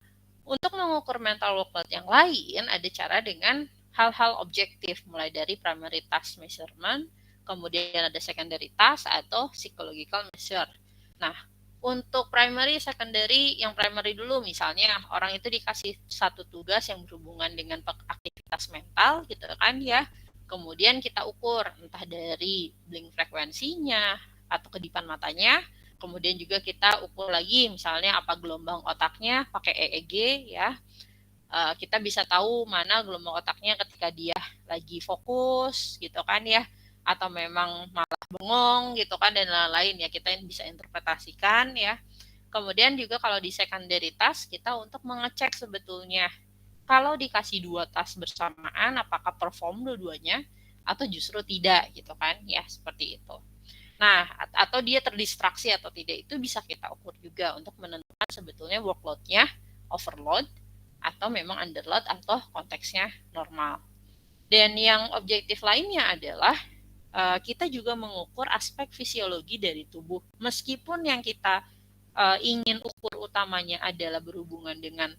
untuk mengukur mental workload yang lain ada cara dengan hal-hal objektif, mulai dari primary task measurement, kemudian ada secondary task atau psychological measure. Nah, untuk primary, secondary, yang primary dulu misalnya orang itu dikasih satu tugas yang berhubungan dengan aktivitas mental gitu kan ya. Kemudian kita ukur entah dari blink frekuensinya atau kedipan matanya. Kemudian juga kita ukur lagi misalnya apa gelombang otaknya pakai EEG ya. Kita bisa tahu mana gelombang otaknya ketika dia lagi fokus gitu kan ya, atau memang malah bengong gitu kan dan lain-lain ya, kita bisa interpretasikan ya. Kemudian juga kalau di secondary task kita untuk mengecek sebetulnya kalau dikasih 2 task bersamaan apakah perform dua-duanya atau justru tidak gitu kan ya, seperti itu. Nah, atau dia terdistraksi atau tidak, itu bisa kita ukur juga untuk menentukan sebetulnya workload-nya overload atau memang underload atau konteksnya normal. Dan yang objektif lainnya adalah kita juga mengukur aspek fisiologi dari tubuh. Meskipun yang kita ingin ukur utamanya adalah berhubungan dengan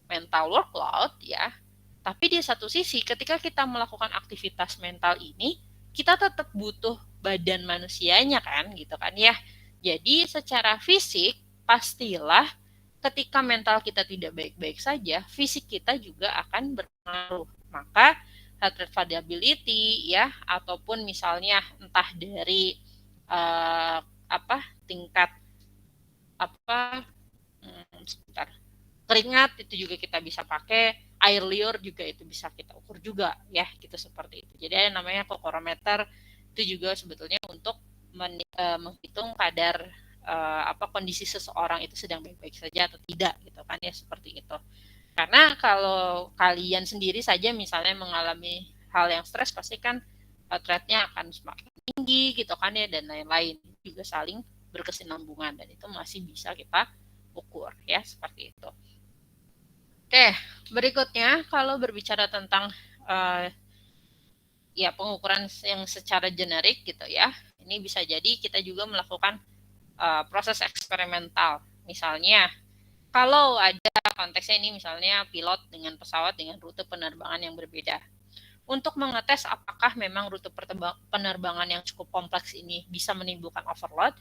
mental workload ya, tapi di satu sisi ketika kita melakukan aktivitas mental ini, kita tetap butuh badan manusianya kan gitu kan ya. Jadi secara fisik pastilah ketika mental kita tidak baik-baik saja, fisik kita juga akan berpengaruh. Maka heart rate variability ya, ataupun misalnya entah dari tingkat sebentar, keringat itu juga kita bisa pakai, air liur juga itu bisa kita ukur juga ya, gitu seperti itu. Jadi ada namanya kokorometer, itu juga sebetulnya untuk menghitung kadar kondisi seseorang itu sedang baik-baik saja atau tidak gitu kan ya, seperti itu. Karena kalau kalian sendiri saja misalnya mengalami hal yang stres, pasti kan heart rate-nya akan semakin tinggi gitu kan ya, dan lain-lain, juga saling berkesinambungan, dan itu masih bisa kita ukur ya, seperti itu. Oke, berikutnya kalau berbicara tentang pengukuran yang secara generik gitu ya, ini bisa jadi kita juga melakukan proses eksperimental. Misalnya kalau ada konteksnya ini misalnya pilot dengan pesawat dengan rute penerbangan yang berbeda. Untuk mengetes apakah memang rute penerbangan yang cukup kompleks ini bisa menimbulkan overload,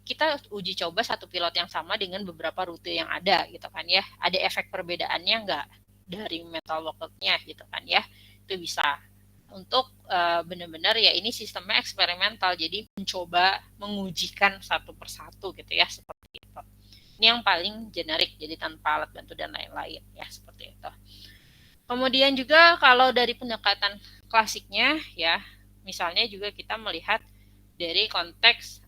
kita uji coba satu pilot yang sama dengan beberapa rute yang ada gitu kan ya. Ada efek perbedaannya nggak dari mental workload-nya gitu kan ya. Itu bisa. Untuk benar-benar ya ini sistemnya eksperimental, jadi mencoba mengujikan satu persatu gitu ya, seperti itu. Ini yang paling generik, jadi tanpa alat bantu dan lain-lain ya, seperti itu. Kemudian juga kalau dari pendekatan klasiknya ya, misalnya juga kita melihat dari konteks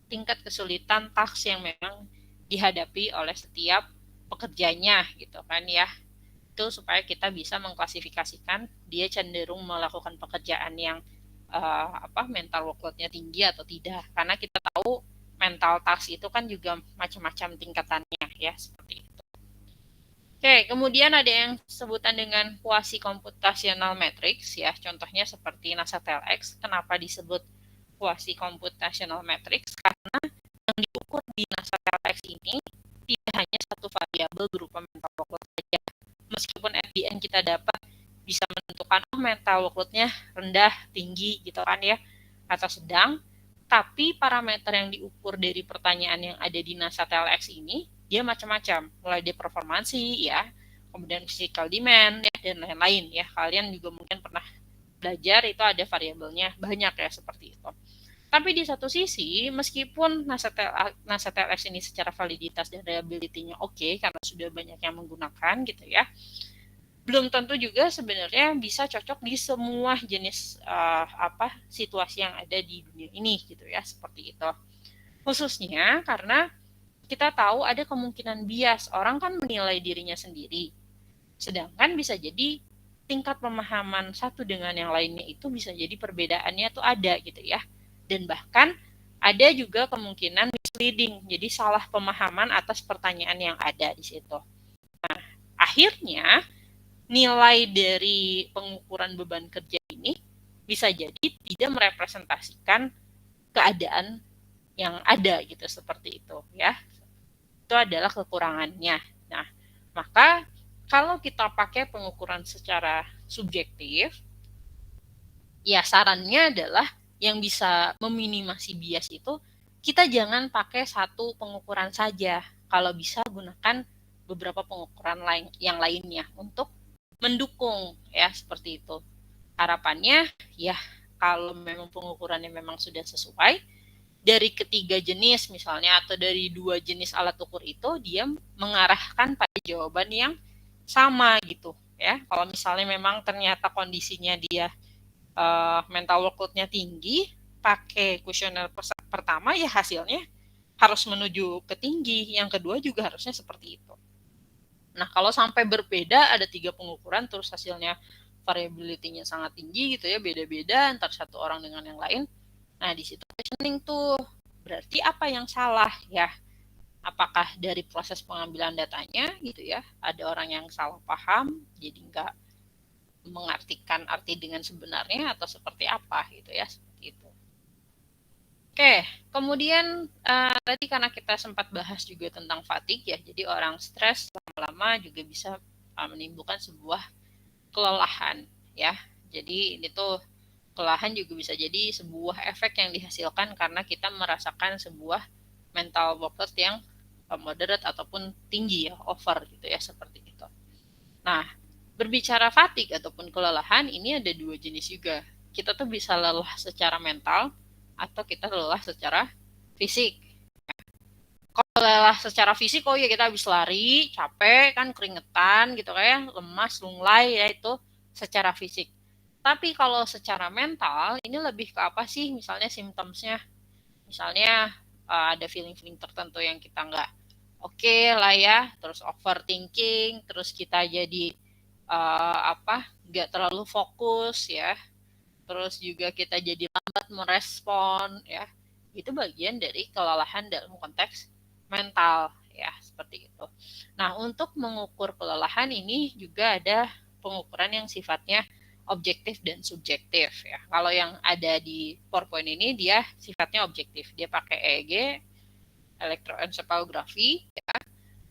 tingkat kesulitan task yang memang dihadapi oleh setiap pekerjanya gitu kan ya. Itu supaya kita bisa mengklasifikasikan dia cenderung melakukan pekerjaan yang mental workload-nya tinggi atau tidak. Karena kita tahu mental task itu kan juga macam-macam tingkatannya ya, seperti itu. Oke, kemudian ada yang sebutan dengan kuasi computational matrix ya, contohnya seperti NASA TLX. Kenapa disebut kuasi computational matrix? Karena yang diukur di NASA TLX ini tidak hanya satu variabel berupa mental workload saja. Meskipun at the end kita dapat bisa menentukan mental workload-nya rendah, tinggi gitu kan ya, atau sedang, tapi parameter yang diukur dari pertanyaan yang ada di NASA TLX ini dia macam-macam, mulai dari performansi ya, kemudian physical demand ya, dan lain-lain ya. Kalian juga mungkin pernah belajar itu ada variabelnya banyak ya, seperti itu. Tapi di satu sisi, meskipun NASA TLX ini secara validitas dan reliability-nya oke, karena sudah banyak yang menggunakan gitu ya, belum tentu juga sebenarnya bisa cocok di semua jenis situasi yang ada di dunia ini gitu ya, seperti itu. Khususnya karena kita tahu ada kemungkinan bias, orang kan menilai dirinya sendiri, sedangkan bisa jadi tingkat pemahaman satu dengan yang lainnya itu bisa jadi perbedaannya tuh ada gitu ya, dan bahkan ada juga kemungkinan misleading, jadi salah pemahaman atas pertanyaan yang ada di situ. Nah, akhirnya nilai dari pengukuran beban kerja ini bisa jadi tidak merepresentasikan keadaan yang ada gitu, seperti itu ya. Itu adalah kekurangannya. Nah, maka kalau kita pakai pengukuran secara subjektif, ya sarannya adalah yang bisa meminimasi bias itu, kita jangan pakai satu pengukuran saja. Kalau bisa gunakan beberapa pengukuran yang lainnya untuk mendukung ya, seperti itu. Harapannya ya kalau memang pengukurannya memang sudah sesuai, dari ketiga jenis misalnya atau dari dua jenis alat ukur itu dia mengarahkan pada jawaban yang sama gitu ya. Kalau misalnya memang ternyata kondisinya dia mental workload-nya tinggi, pakai kuesioner pertama ya hasilnya harus menuju ke tinggi, yang kedua juga harusnya seperti itu. Nah, kalau sampai berbeda ada 3 pengukuran terus hasilnya variability-nya sangat tinggi gitu ya, beda-beda antara satu orang dengan yang lain. Nah, di situ questioning tuh, berarti apa yang salah ya? Apakah dari proses pengambilan datanya gitu ya, ada orang yang salah paham, jadi nggak mengartikan arti dengan sebenarnya atau seperti apa gitu ya, seperti itu. Oke, kemudian tadi karena kita sempat bahas juga tentang fatigue ya, jadi orang stres lama-lama juga bisa menimbulkan sebuah kelelahan ya. Jadi ini tuh kelelahan juga bisa jadi sebuah efek yang dihasilkan karena kita merasakan sebuah mental workload yang moderate ataupun tinggi ya, over gitu ya, seperti itu. Nah, berbicara fatigue ataupun kelelahan ini ada dua jenis juga. Kita tuh bisa lelah secara mental atau kita lelah secara fisik. Kalau lelah secara fisik, oh ya kita habis lari, capek kan, keringetan gitu kayak lemas, lunglai ya, itu secara fisik. Tapi kalau secara mental ini lebih ke apa sih? Misalnya symptomsnya, misalnya ada feeling-feeling tertentu yang kita nggak oke lah ya, terus overthinking, terus kita jadi nggak terlalu fokus ya, terus juga kita jadi lambat merespon ya, itu bagian dari kelelahan dalam konteks mental ya, seperti itu. Nah, untuk mengukur kelelahan ini juga ada pengukuran yang sifatnya objektif dan subjektif ya. Kalau yang ada di PowerPoint ini dia sifatnya objektif, dia pakai EEG, elektroencephalografi ya.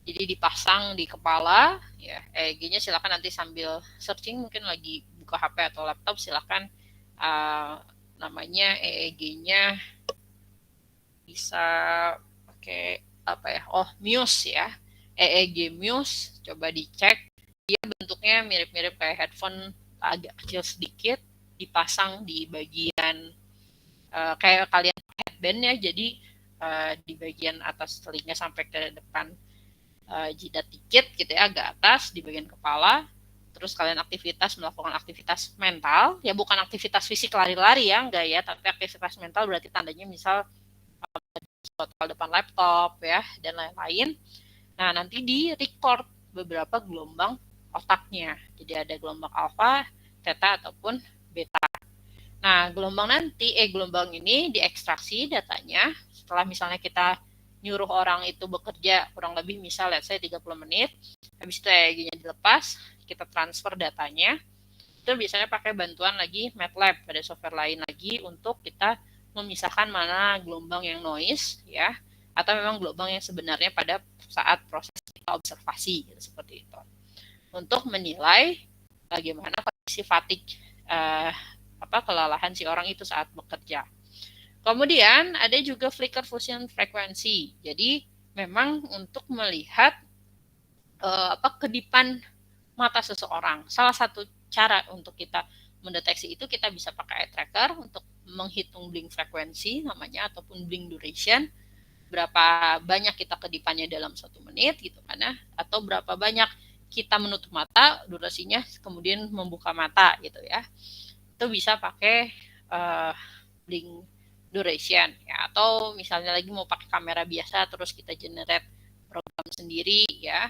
Jadi dipasang di kepala ya, EEG-nya silakan nanti sambil searching, mungkin lagi buka HP atau laptop silakan namanya EEG-nya bisa pakai apa ya? Oh, Muse ya. EEG Muse, coba dicek. Dia bentuknya mirip-mirip kayak headphone, agak kecil sedikit, dipasang di bagian kayak kalian headband ya. Jadi di bagian atas telinga sampai ke depan jidat dikit gitu ya, agak atas di bagian kepala. Terus kalian melakukan aktivitas mental, ya bukan aktivitas fisik lari-lari ya, enggak ya, tapi aktivitas mental berarti tandanya misal depan laptop ya dan lain-lain. Nah, nanti di record beberapa gelombang otaknya. Jadi ada gelombang alfa, theta ataupun beta. Nah, gelombang ini diekstraksi datanya setelah misalnya kita nyuruh orang itu bekerja kurang lebih misal let's say 30 menit, habis itu EEG-nya dilepas, kita transfer datanya. Itu biasanya pakai bantuan lagi MATLAB, pada software lain lagi untuk kita memisahkan mana gelombang yang noise ya, atau memang gelombang yang sebenarnya pada saat proses kita observasi gitu, seperti itu. Untuk menilai bagaimana kondisi fatigue kelelahan si orang itu saat bekerja. Kemudian ada juga flicker fusion frekuensi. Jadi memang untuk melihat kedipan mata seseorang. Salah satu cara untuk kita mendeteksi itu kita bisa pakai eye tracker untuk menghitung blink frekuensi namanya ataupun blink duration, berapa banyak kita kedipannya dalam 1 menit gitu kan ya, atau berapa banyak kita menutup mata durasinya kemudian membuka mata gitu ya. Itu bisa pakai blink duration ya, atau misalnya lagi mau pakai kamera biasa terus kita generate program sendiri ya,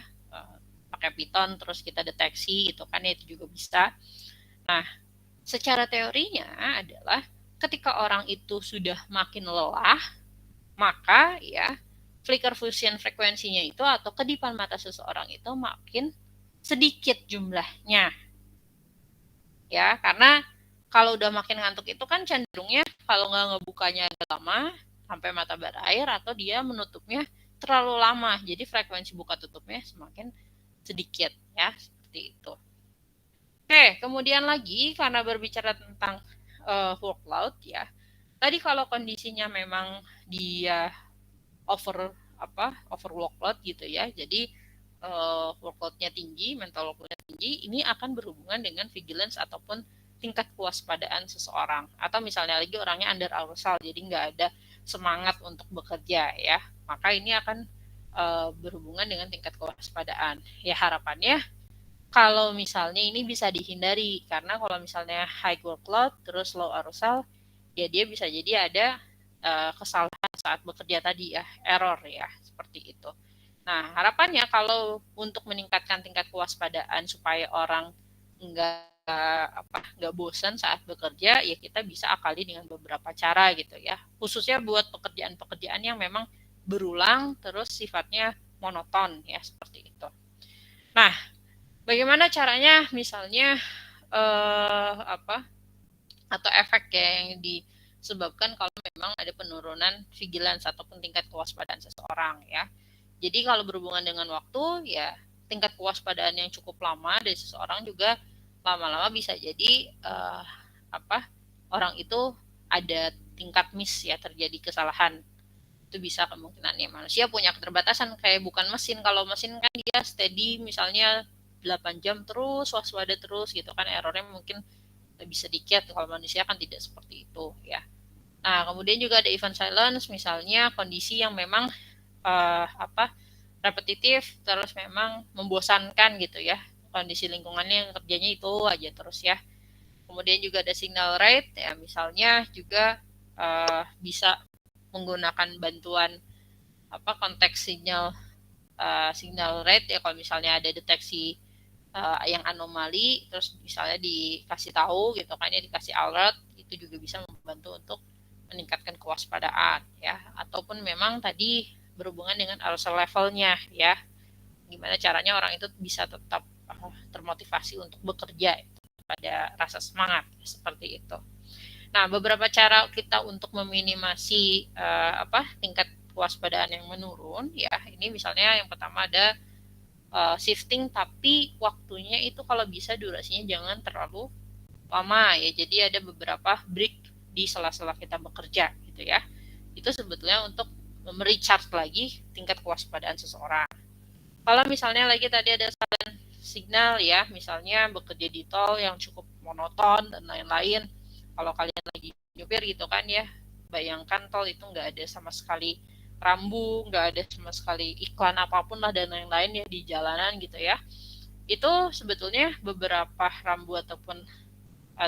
pakai Python terus kita deteksi gitu kan ya, itu juga bisa. Nah, secara teorinya adalah ketika orang itu sudah makin lelah, maka ya flicker fusion frekuensinya itu atau kedipan mata seseorang itu makin sedikit jumlahnya. Ya, karena kalau udah makin ngantuk itu kan cenderungnya kalau nggak ngebukanya agak lama sampai mata berair atau dia menutupnya terlalu lama. Jadi frekuensi buka tutupnya semakin sedikit ya, seperti itu. Oke, kemudian lagi karena berbicara tentang workload ya. Tadi kalau kondisinya memang dia over workload gitu ya. Jadi workload-nya tinggi, mental workload-nya tinggi, ini akan berhubungan dengan vigilance ataupun tingkat kewaspadaan seseorang. Atau misalnya lagi orangnya under arousal, jadi nggak ada semangat untuk bekerja ya. Maka ini akan berhubungan dengan tingkat kewaspadaan. Ya harapannya kalau misalnya ini bisa dihindari, karena kalau misalnya high workload terus low arousal, ya dia bisa jadi ada kesalahan saat bekerja tadi ya, error ya, seperti itu. Nah, harapannya kalau untuk meningkatkan tingkat kewaspadaan supaya orang nggak bosan saat bekerja, ya kita bisa akali dengan beberapa cara gitu ya. Khususnya buat pekerjaan-pekerjaan yang memang berulang terus sifatnya monoton ya, seperti itu. Nah, bagaimana caranya misalnya apa atau efek ya yang disebabkan kalau memang ada penurunan vigilance ataupun tingkat kewaspadaan seseorang ya. Jadi kalau berhubungan dengan waktu ya tingkat kewaspadaan yang cukup lama dari seseorang juga lama-lama bisa jadi orang itu ada tingkat miss ya, terjadi kesalahan. Itu bisa kemungkinannya. Manusia punya keterbatasan, kayak bukan mesin. Kalau mesin kan dia steady misalnya 8 jam terus waspada terus gitu kan, errornya mungkin lebih sedikit. Kalau manusia kan tidak seperti itu ya. Nah kemudian juga ada event silence, misalnya kondisi yang memang repetitif terus memang membosankan gitu ya, kondisi lingkungannya yang kerjanya itu aja terus ya. Kemudian juga ada signal rate ya, misalnya juga bisa menggunakan bantuan konteks signal rate ya, kalau misalnya ada deteksi yang anomali terus misalnya dikasih tahu gitu kan ya, dikasih alert, itu juga bisa membantu untuk meningkatkan kewaspadaan ya. Ataupun memang tadi berhubungan dengan arousal levelnya ya, gimana caranya orang itu bisa tetap termotivasi untuk bekerja pada rasa semangat seperti itu. Nah, beberapa cara kita untuk meminimasi tingkat kewaspadaan yang menurun ya. Ini misalnya yang pertama ada shifting, tapi waktunya itu kalau bisa durasinya jangan terlalu lama ya. Jadi ada beberapa break di sela-sela kita bekerja gitu ya. Itu sebetulnya untuk merecharge lagi tingkat kewaspadaan seseorang. Kalau misalnya lagi tadi ada silent signal ya, misalnya bekerja di tol yang cukup monoton dan lain-lain. Kalau kalian lagi nyupir gitu kan ya, bayangkan tol itu nggak ada sama sekali rambu, nggak ada sama sekali iklan apapun lah dan lain-lain ya di jalanan gitu ya. Itu sebetulnya beberapa rambu ataupun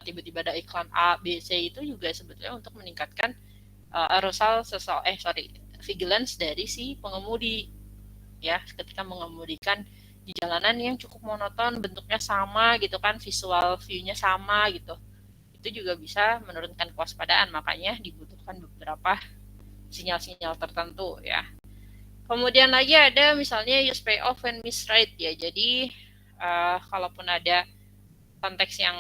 tiba-tiba ada iklan A, B, C itu juga sebetulnya untuk meningkatkan arousal vigilance dari si pengemudi ya, ketika mengemudikan di jalanan yang cukup monoton, bentuknya sama gitu kan, visual view-nya sama gitu. Itu juga bisa menurunkan kewaspadaan, makanya dibutuhkan beberapa sinyal-sinyal tertentu ya. Kemudian lagi ada misalnya use pay off and misread ya. Jadi kalaupun ada konteks yang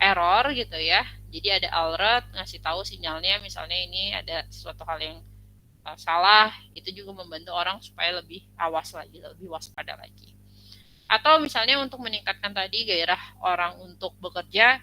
error gitu ya, jadi ada alert ngasih tahu sinyalnya, misalnya ini ada sesuatu hal yang salah, itu juga membantu orang supaya lebih awas lagi, lebih waspada lagi. Atau misalnya untuk meningkatkan tadi gairah orang untuk bekerja,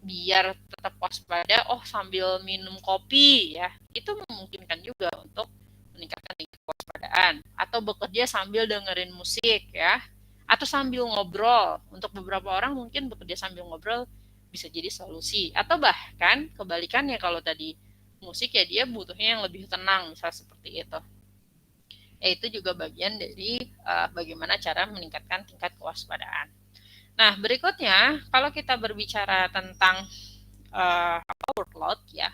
biar tetap waspada, sambil minum kopi ya, itu memungkinkan juga untuk meningkatkan tingkat kewaspadaan. Atau bekerja sambil dengerin musik ya, atau sambil ngobrol. Untuk beberapa orang mungkin bekerja sambil ngobrol bisa jadi solusi. Atau bahkan kebalikannya, kalau tadi musik ya dia butuhnya yang lebih tenang, misalnya seperti itu. Ya itu juga bagian dari bagaimana cara meningkatkan tingkat kewaspadaan. Nah berikutnya kalau kita berbicara tentang workload ya,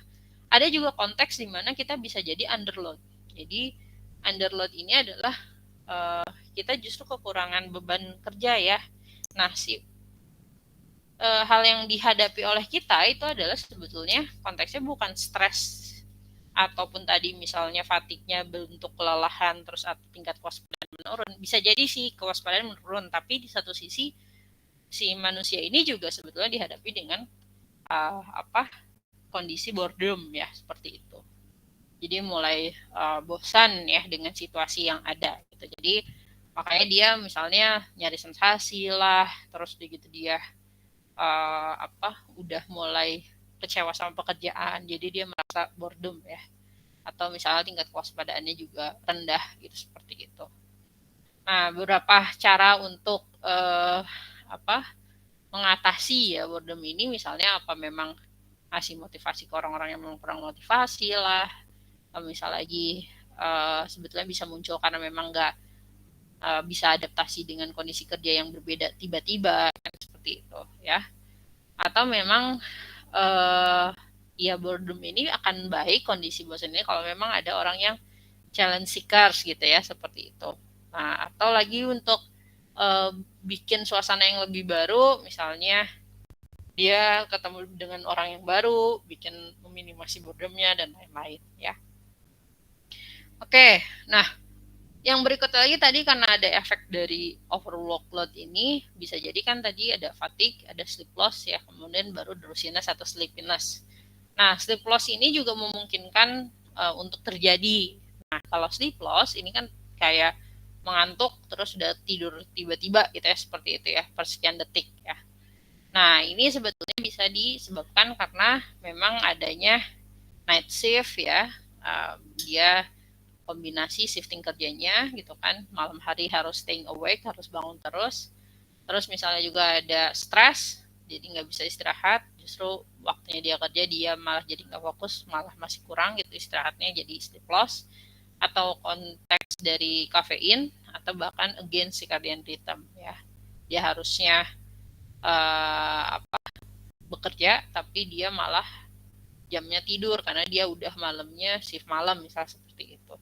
ada juga konteks di mana kita bisa jadi underload. Jadi underload ini adalah kita justru kekurangan beban kerja ya. Nah hal yang dihadapi oleh kita itu adalah sebetulnya konteksnya bukan stres ataupun tadi misalnya fatigue-nya bentuk kelelahan terus tingkat kewaspadaan menurun. Bisa jadi sih kewaspadaan menurun, tapi di satu sisi si manusia ini juga sebetulnya dihadapi dengan kondisi boredom ya, seperti itu. Jadi mulai bosan ya dengan situasi yang ada gitu. Jadi makanya dia misalnya nyari sensasi lah, terus begitu dia udah mulai kecewa sama pekerjaan, jadi dia merasa boredom ya, atau misalnya tingkat kewaspadaannya juga rendah gitu, seperti itu. Nah beberapa cara untuk mengatasi ya boredom ini, misalnya memang ngasih motivasi ke orang-orang yang memang kurang motivasi lah, misal lagi sebetulnya bisa muncul karena memang nggak bisa adaptasi dengan kondisi kerja yang berbeda tiba-tiba kan, seperti itu ya. Atau memang ya boredom ini akan baik, kondisi bosan ini kalau memang ada orang yang challenge seekers gitu ya, seperti itu. Nah atau lagi untuk bikin suasana yang lebih baru, misalnya dia ketemu dengan orang yang baru, bikin meminimasi boredomnya dan lain-lain ya. Oke, nah Yang berikut lagi tadi karena ada efek dari overworkload ini, bisa jadi kan tadi ada fatigue, ada sleep loss ya, kemudian baru drowsiness atau sleepiness. Nah, sleep loss ini juga memungkinkan untuk terjadi. Nah, kalau sleep loss ini kan kayak mengantuk terus udah tidur tiba-tiba gitu ya, seperti itu ya, per sekian detik ya. Nah, ini sebetulnya bisa disebabkan karena memang adanya night shift ya, dia kombinasi shifting kerjanya gitu kan, malam hari harus staying awake, harus bangun terus misalnya juga ada stres, jadi nggak bisa istirahat, justru waktunya dia kerja dia malah jadi nggak fokus, malah masih kurang gitu istirahatnya, jadi sleep loss, atau konteks dari kafein, atau bahkan against circadian rhythm ya, dia harusnya bekerja tapi dia malah jamnya tidur karena dia udah malamnya shift malam misal seperti itu.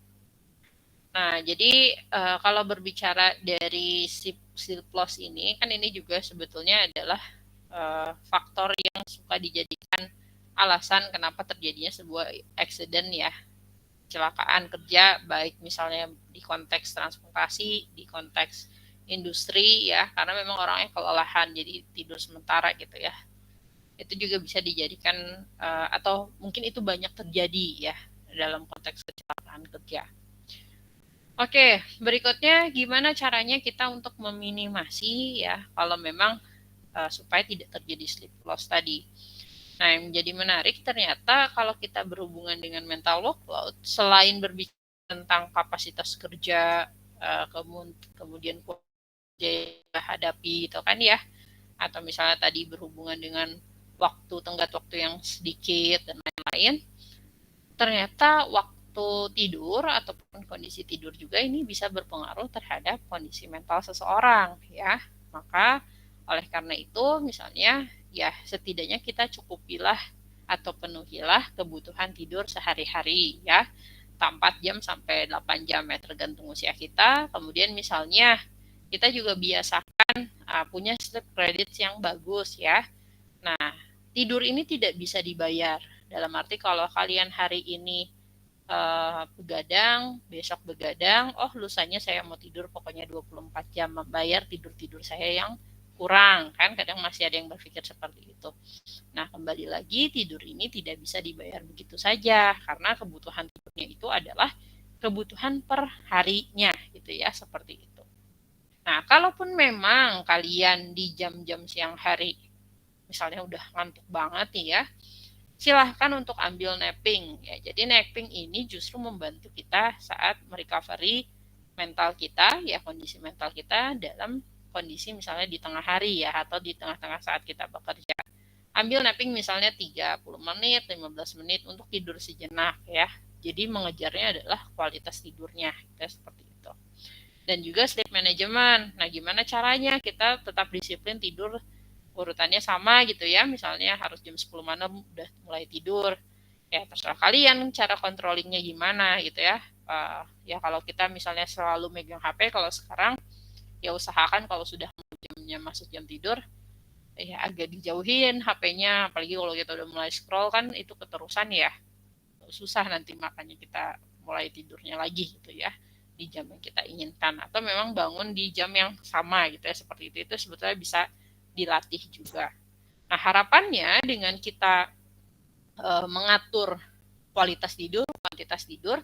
Nah, jadi kalau berbicara dari sleep loss ini, kan ini juga sebetulnya adalah faktor yang suka dijadikan alasan kenapa terjadinya sebuah accident ya, kecelakaan kerja, baik misalnya di konteks transportasi, di konteks industri ya, karena memang orangnya kelelahan, jadi tidur sementara gitu ya. Itu juga bisa dijadikan, atau mungkin itu banyak terjadi ya dalam konteks kecelakaan kerja. Oke, berikutnya gimana caranya kita untuk meminimasi ya kalau memang supaya tidak terjadi sleep loss tadi. Nah, yang menjadi menarik ternyata kalau kita berhubungan dengan mental workload, selain berbicara tentang kapasitas kerja, kemudian kerja yang hadapi gitu kan ya, atau misalnya tadi berhubungan dengan tenggat waktu yang sedikit dan lain-lain, ternyata waktu tidur ataupun kondisi tidur juga ini bisa berpengaruh terhadap kondisi mental seseorang ya. Maka oleh karena itu misalnya ya setidaknya kita cukupilah atau penuhilah kebutuhan tidur sehari-hari ya. 4 jam sampai 8 jam ya tergantung usia kita. Kemudian misalnya kita juga biasakan punya sleep credits yang bagus ya. Nah, tidur ini tidak bisa dibayar. Dalam arti kalau kalian hari ini begadang, besok begadang, oh lusanya saya mau tidur pokoknya 24 jam, membayar tidur-tidur saya yang kurang, kan kadang masih ada yang berpikir seperti itu. Nah, kembali lagi tidur ini tidak bisa dibayar begitu saja, karena kebutuhan tidurnya itu adalah kebutuhan per harinya, gitu ya, seperti itu. Nah, kalaupun memang kalian di jam-jam siang hari, misalnya udah ngantuk banget nih ya, silahkan untuk ambil napping ya. Jadi napping ini justru membantu kita saat merecovery mental kita ya, kondisi mental kita dalam kondisi misalnya di tengah hari ya, atau di tengah-tengah saat kita bekerja. Ambil napping misalnya 30 menit, 15 menit untuk tidur sejenak ya. Jadi mengejarnya adalah kualitas tidurnya, ya, seperti itu. Dan juga sleep management. Nah, gimana caranya kita tetap disiplin tidur urutannya sama gitu ya, misalnya harus jam 10 malam udah mulai tidur, ya terserah kalian cara controllingnya gimana gitu ya. Ya kalau kita misalnya selalu megang HP, kalau sekarang ya usahakan kalau sudah jamnya masuk jam tidur ya agak dijauhin HP-nya, apalagi kalau kita udah mulai scroll kan itu keterusan ya, susah nanti makanya kita mulai tidurnya lagi gitu ya di jam yang kita inginkan, atau memang bangun di jam yang sama gitu ya, seperti itu sebetulnya bisa dilatih juga. Nah, harapannya dengan kita mengatur kualitas tidur, kuantitas tidur,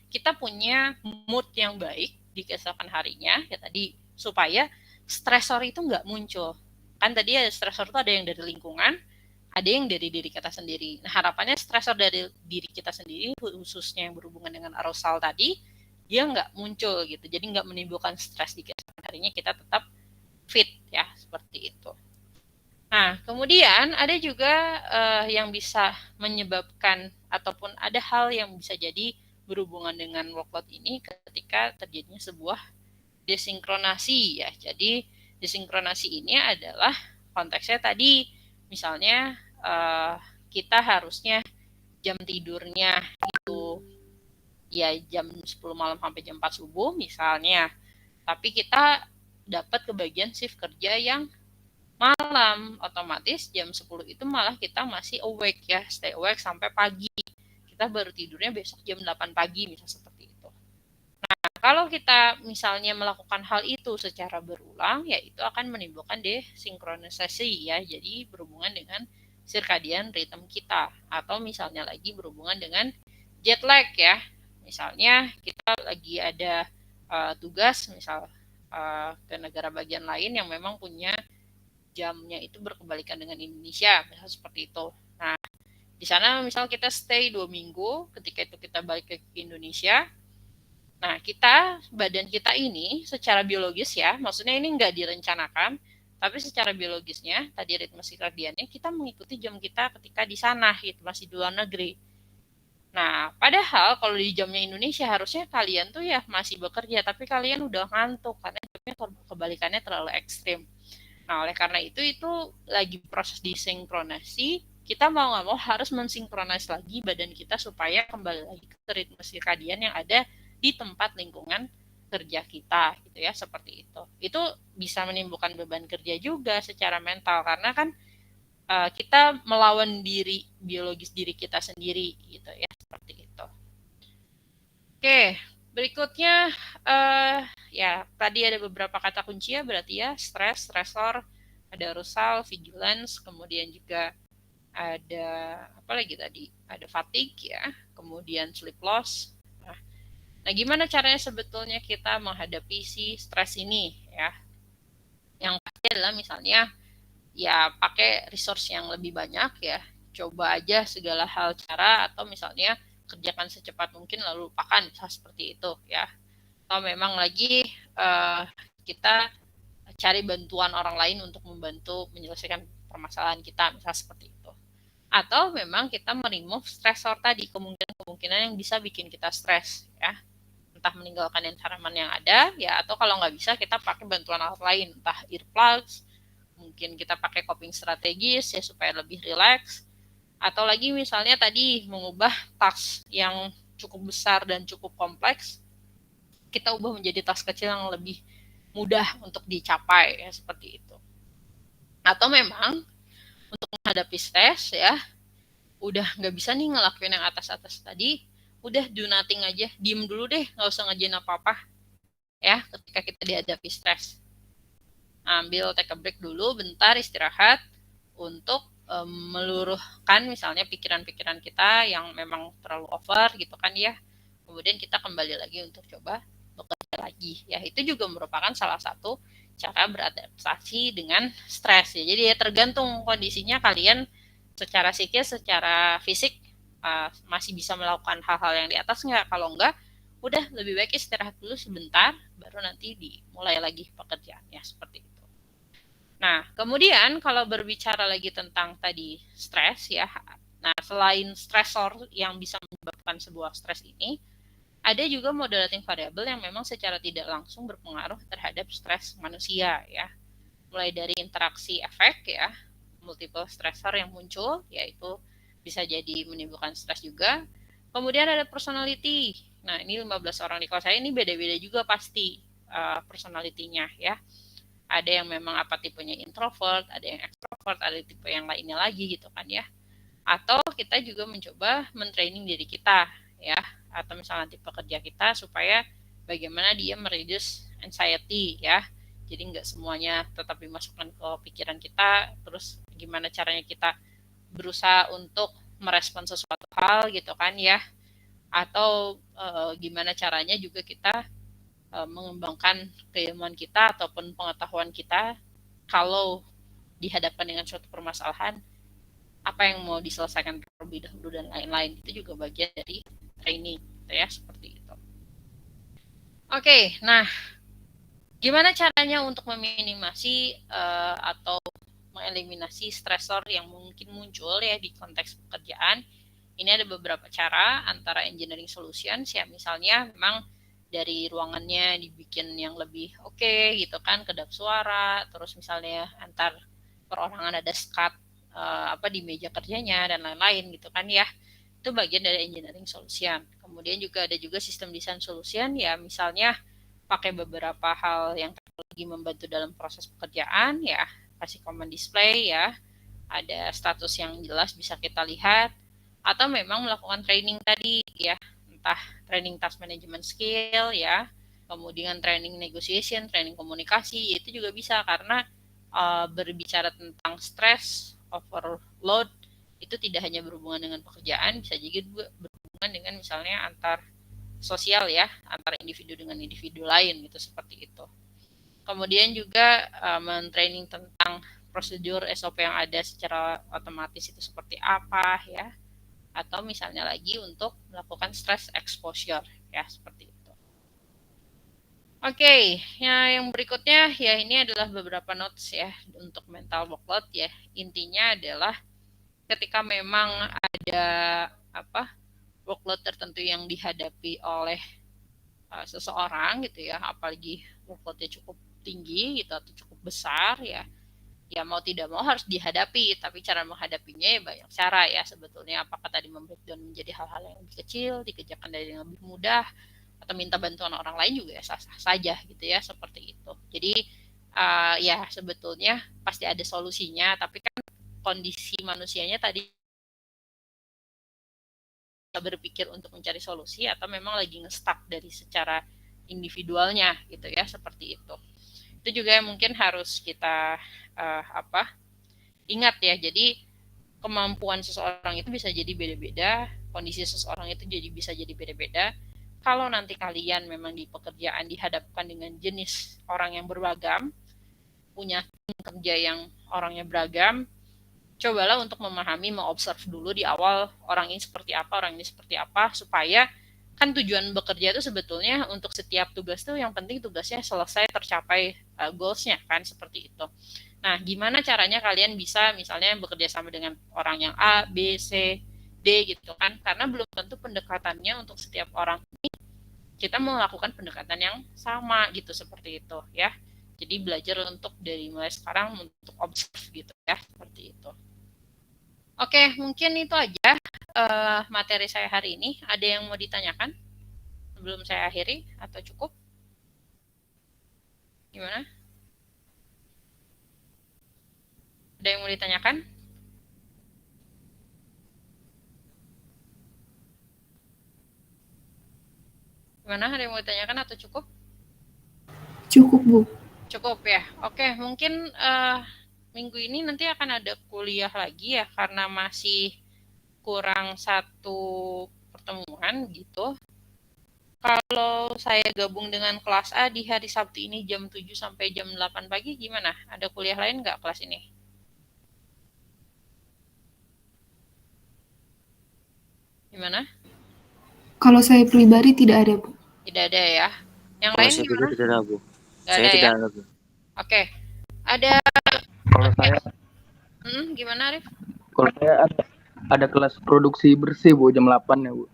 kita punya mood yang baik di keesokan harinya, ya tadi supaya stresor itu nggak muncul. Kan tadi ya stresor itu ada yang dari lingkungan, ada yang dari diri kita sendiri. Nah, harapannya stresor dari diri kita sendiri, khususnya yang berhubungan dengan arousal tadi, dia nggak muncul gitu. Jadi nggak menimbulkan stres di keesokan harinya, kita tetap fit ya, seperti itu. Nah, kemudian ada juga yang bisa menyebabkan ataupun ada hal yang bisa jadi berhubungan dengan workload ini ketika terjadinya sebuah desinkronasi ya. Jadi desinkronasi ini adalah konteksnya tadi misalnya kita harusnya jam tidurnya itu ya jam 10 malam sampai jam 4 subuh misalnya. Tapi kita dapat kebagian shift kerja yang malam, otomatis jam 10 itu malah kita masih awake ya, stay awake sampai pagi. Kita baru tidurnya besok jam 8 pagi, misal seperti itu. Nah, Kalau kita misalnya melakukan hal itu secara berulang, ya itu akan menimbulkan desinkronisasi ya, jadi berhubungan dengan circadian rhythm kita, atau misalnya lagi berhubungan dengan jet lag ya. Misalnya kita lagi ada tugas misal ke negara bagian lain yang memang punya jamnya itu berkebalikan dengan Indonesia, misal seperti itu. Nah, di sana misal kita stay 2 minggu, ketika itu kita balik ke Indonesia. Nah, badan kita ini secara biologis ya, maksudnya ini nggak direncanakan, tapi secara biologisnya, tadi ritme sirkadiannya, kita mengikuti jam kita ketika di sana, gitu, masih di luar negeri. Nah, padahal kalau di jamnya Indonesia, harusnya kalian tuh ya masih bekerja, tapi kalian udah ngantuk, karena jamnya kebalikannya terlalu ekstrim. Nah, oleh karena itu lagi proses disinkronasi, kita mau nggak mau harus mensinkronis lagi badan kita supaya kembali lagi ke ritme sirkadian yang ada di tempat lingkungan kerja kita gitu ya, seperti itu. Itu bisa menimbulkan beban kerja juga secara mental karena kan kita melawan biologis diri kita sendiri gitu ya, seperti itu. Oke, berikutnya ya tadi ada beberapa kata kunci ya, berarti ya stres, stresor, ada arousal, vigilance, kemudian juga ada apa lagi tadi? Ada fatigue ya, kemudian sleep loss. Nah, gimana caranya sebetulnya kita menghadapi si stres ini ya? Yang pasti adalah misalnya ya pakai resource yang lebih banyak ya. Coba aja segala hal cara atau misalnya kerjakan secepat mungkin lalu lupakan, misal seperti itu ya. Atau memang lagi kita cari bantuan orang lain untuk membantu menyelesaikan permasalahan kita, misal seperti itu. Atau memang kita meremove stressor tadi, kemungkinan-kemungkinan yang bisa bikin kita stres ya. Entah meninggalkan environment yang ada ya, atau kalau nggak bisa kita pakai bantuan alat lain, entah earplugs, mungkin kita pakai coping strategis ya supaya lebih relax, atau lagi misalnya tadi mengubah task yang cukup besar dan cukup kompleks, kita ubah menjadi task kecil yang lebih mudah untuk dicapai ya, seperti itu. Atau memang untuk menghadapi stres ya, udah nggak bisa nih ngelakuin yang atas-atas tadi, udah do nothing aja, diem dulu deh, nggak usah ngerjain apa-apa ya ketika kita dihadapi stres. Ambil take a break dulu, bentar istirahat untuk meluruhkan misalnya pikiran-pikiran kita yang memang terlalu over gitu kan ya. Kemudian kita kembali lagi untuk coba bekerja lagi ya. Itu juga merupakan salah satu cara beradaptasi dengan stres ya. Jadi ya tergantung kondisinya kalian secara psikis, secara fisik masih bisa melakukan hal-hal yang di atas nggak? Kalau nggak, udah lebih baik istirahat dulu sebentar, baru nanti dimulai lagi pekerjaannya, seperti itu. Nah, kemudian kalau berbicara lagi tentang tadi stres ya, nah selain stresor yang bisa menyebabkan sebuah stres ini, ada juga moderating variable yang memang secara tidak langsung berpengaruh terhadap stres manusia ya. Mulai dari interaksi efek ya, multiple stressor yang muncul, yaitu bisa jadi menimbulkan stres juga. Kemudian ada personality. Nah, ini 15 orang di kelas saya ini beda-beda juga pasti personality-nya ya. Ada yang memang apa tipenya introvert, ada yang extrovert, ada tipe yang lainnya lagi gitu kan ya. Atau kita juga mencoba mentraining diri kita ya, atau misalnya tipe kerja kita supaya bagaimana dia mereduce anxiety ya. Jadi nggak semuanya tetap dimasukkan ke pikiran kita, terus gimana caranya kita berusaha untuk merespon sesuatu hal gitu kan ya, atau gimana caranya juga kita mengembangkan keilmuan kita ataupun pengetahuan kita kalau dihadapkan dengan suatu permasalahan, apa yang mau diselesaikan terlebih dahulu dan lain-lain. Itu juga bagian dari training gitu ya, seperti itu. Oke, nah gimana caranya untuk meminimasi atau mengeliminasi stresor yang mungkin muncul ya di konteks pekerjaan? Ini ada beberapa cara, antara engineering solutions ya, misalnya memang dari ruangannya dibikin yang lebih oke gitu kan, kedap suara, terus misalnya antar perorangan ada skat di meja kerjanya dan lain-lain gitu kan ya. Itu bagian dari engineering solution. Kemudian juga ada juga sistem design solution ya, misalnya pakai beberapa hal yang teknologi membantu dalam proses pekerjaan ya, kasih command display ya, ada status yang jelas bisa kita lihat, atau memang melakukan training tadi ya, entah training task management skill ya, kemudian training negotiation, training komunikasi, itu juga bisa karena berbicara tentang stres, overload, itu tidak hanya berhubungan dengan pekerjaan, bisa juga berhubungan dengan misalnya antar sosial ya, antara individu dengan individu lain gitu, seperti itu. Kemudian juga men-training tentang prosedur SOP yang ada secara otomatis itu seperti apa ya, atau misalnya lagi untuk melakukan stress exposure ya, seperti itu. Oke, ya yang berikutnya ya ini adalah beberapa notes ya untuk mental workload ya. Intinya adalah ketika memang ada workload tertentu yang dihadapi oleh seseorang gitu ya, apalagi workloadnya cukup tinggi gitu atau cukup besar ya, ya mau tidak mau harus dihadapi, tapi cara menghadapinya ya banyak cara ya sebetulnya. Apakah tadi membreakdown menjadi hal-hal yang lebih kecil, dikerjakan dari yang lebih mudah, atau minta bantuan orang lain juga ya sah-sah saja gitu ya, seperti itu. Jadi ya sebetulnya pasti ada solusinya, tapi kan kondisi manusianya tadi berpikir untuk mencari solusi atau memang lagi nge-stuck dari secara individualnya gitu ya, seperti itu. Itu juga yang mungkin harus kita ingat ya. Jadi kemampuan seseorang itu bisa jadi beda-beda, kondisi seseorang itu bisa jadi beda-beda. Kalau nanti kalian memang di pekerjaan dihadapkan dengan jenis orang yang beragam, punya tim kerja yang orangnya beragam, cobalah untuk memahami, mengobserv dulu di awal orang ini seperti apa, orang ini seperti apa, supaya kan tujuan bekerja itu sebetulnya untuk setiap tugas tuh yang penting tugasnya selesai, tercapai goals-nya kan, seperti itu. Nah, gimana caranya kalian bisa misalnya bekerja sama dengan orang yang A, B, C, D gitu kan, karena belum tentu pendekatannya untuk setiap orang ini kita melakukan pendekatan yang sama gitu, seperti itu ya. Jadi belajar untuk dari mulai sekarang untuk observe gitu ya, seperti itu. Oke, mungkin itu aja materi saya hari ini. Ada yang mau ditanyakan sebelum saya akhiri atau cukup? Gimana? Ada yang mau ditanyakan? Gimana? Ada yang mau ditanyakan atau cukup? Cukup, Bu. Cukup ya. Oke, mungkin minggu ini nanti akan ada kuliah lagi ya, karena masih kurang satu pertemuan gitu. Kalau saya gabung dengan kelas A di hari Sabtu ini jam 7 sampai jam 8 pagi, gimana? Ada kuliah lain nggak kelas ini? Gimana? Kalau saya pribadi tidak ada, Bu. Tidak ada ya. Yang Kalau lain saya gimana? tidak ada, Bu. Nggak Saya ada tidak ya? ada, Bu. Oke. Ada. Kalau saya, Gimana, Arif? kalau saya ada kelas produksi bersih, Bu, jam 8 ya, Bu.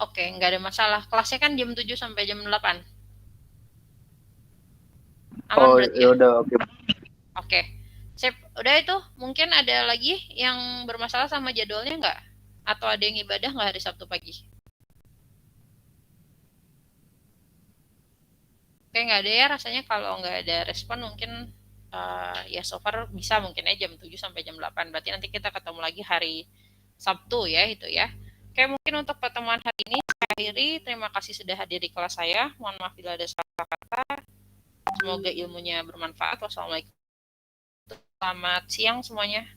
Oke, nggak ada masalah. Kelasnya kan jam 7 sampai jam 8. Aman Oh, berarti ya ya? udah, oke. Oke. Sip. Udah itu. Mungkin ada lagi yang bermasalah sama jadwalnya nggak? Atau ada yang ibadah nggak hari Sabtu pagi? Oke, nggak ada ya. Rasanya kalau nggak ada respon mungkin ya so far bisa mungkin ya jam 7 sampai jam 8. Berarti nanti kita ketemu lagi hari Sabtu ya, itu ya. Oke, mungkin untuk pertemuan hari ini saya akhiri. Terima kasih sudah hadir di kelas saya. Mohon maaf bila ada salah kata. Semoga ilmunya bermanfaat. Wassalamualaikum. Selamat siang semuanya.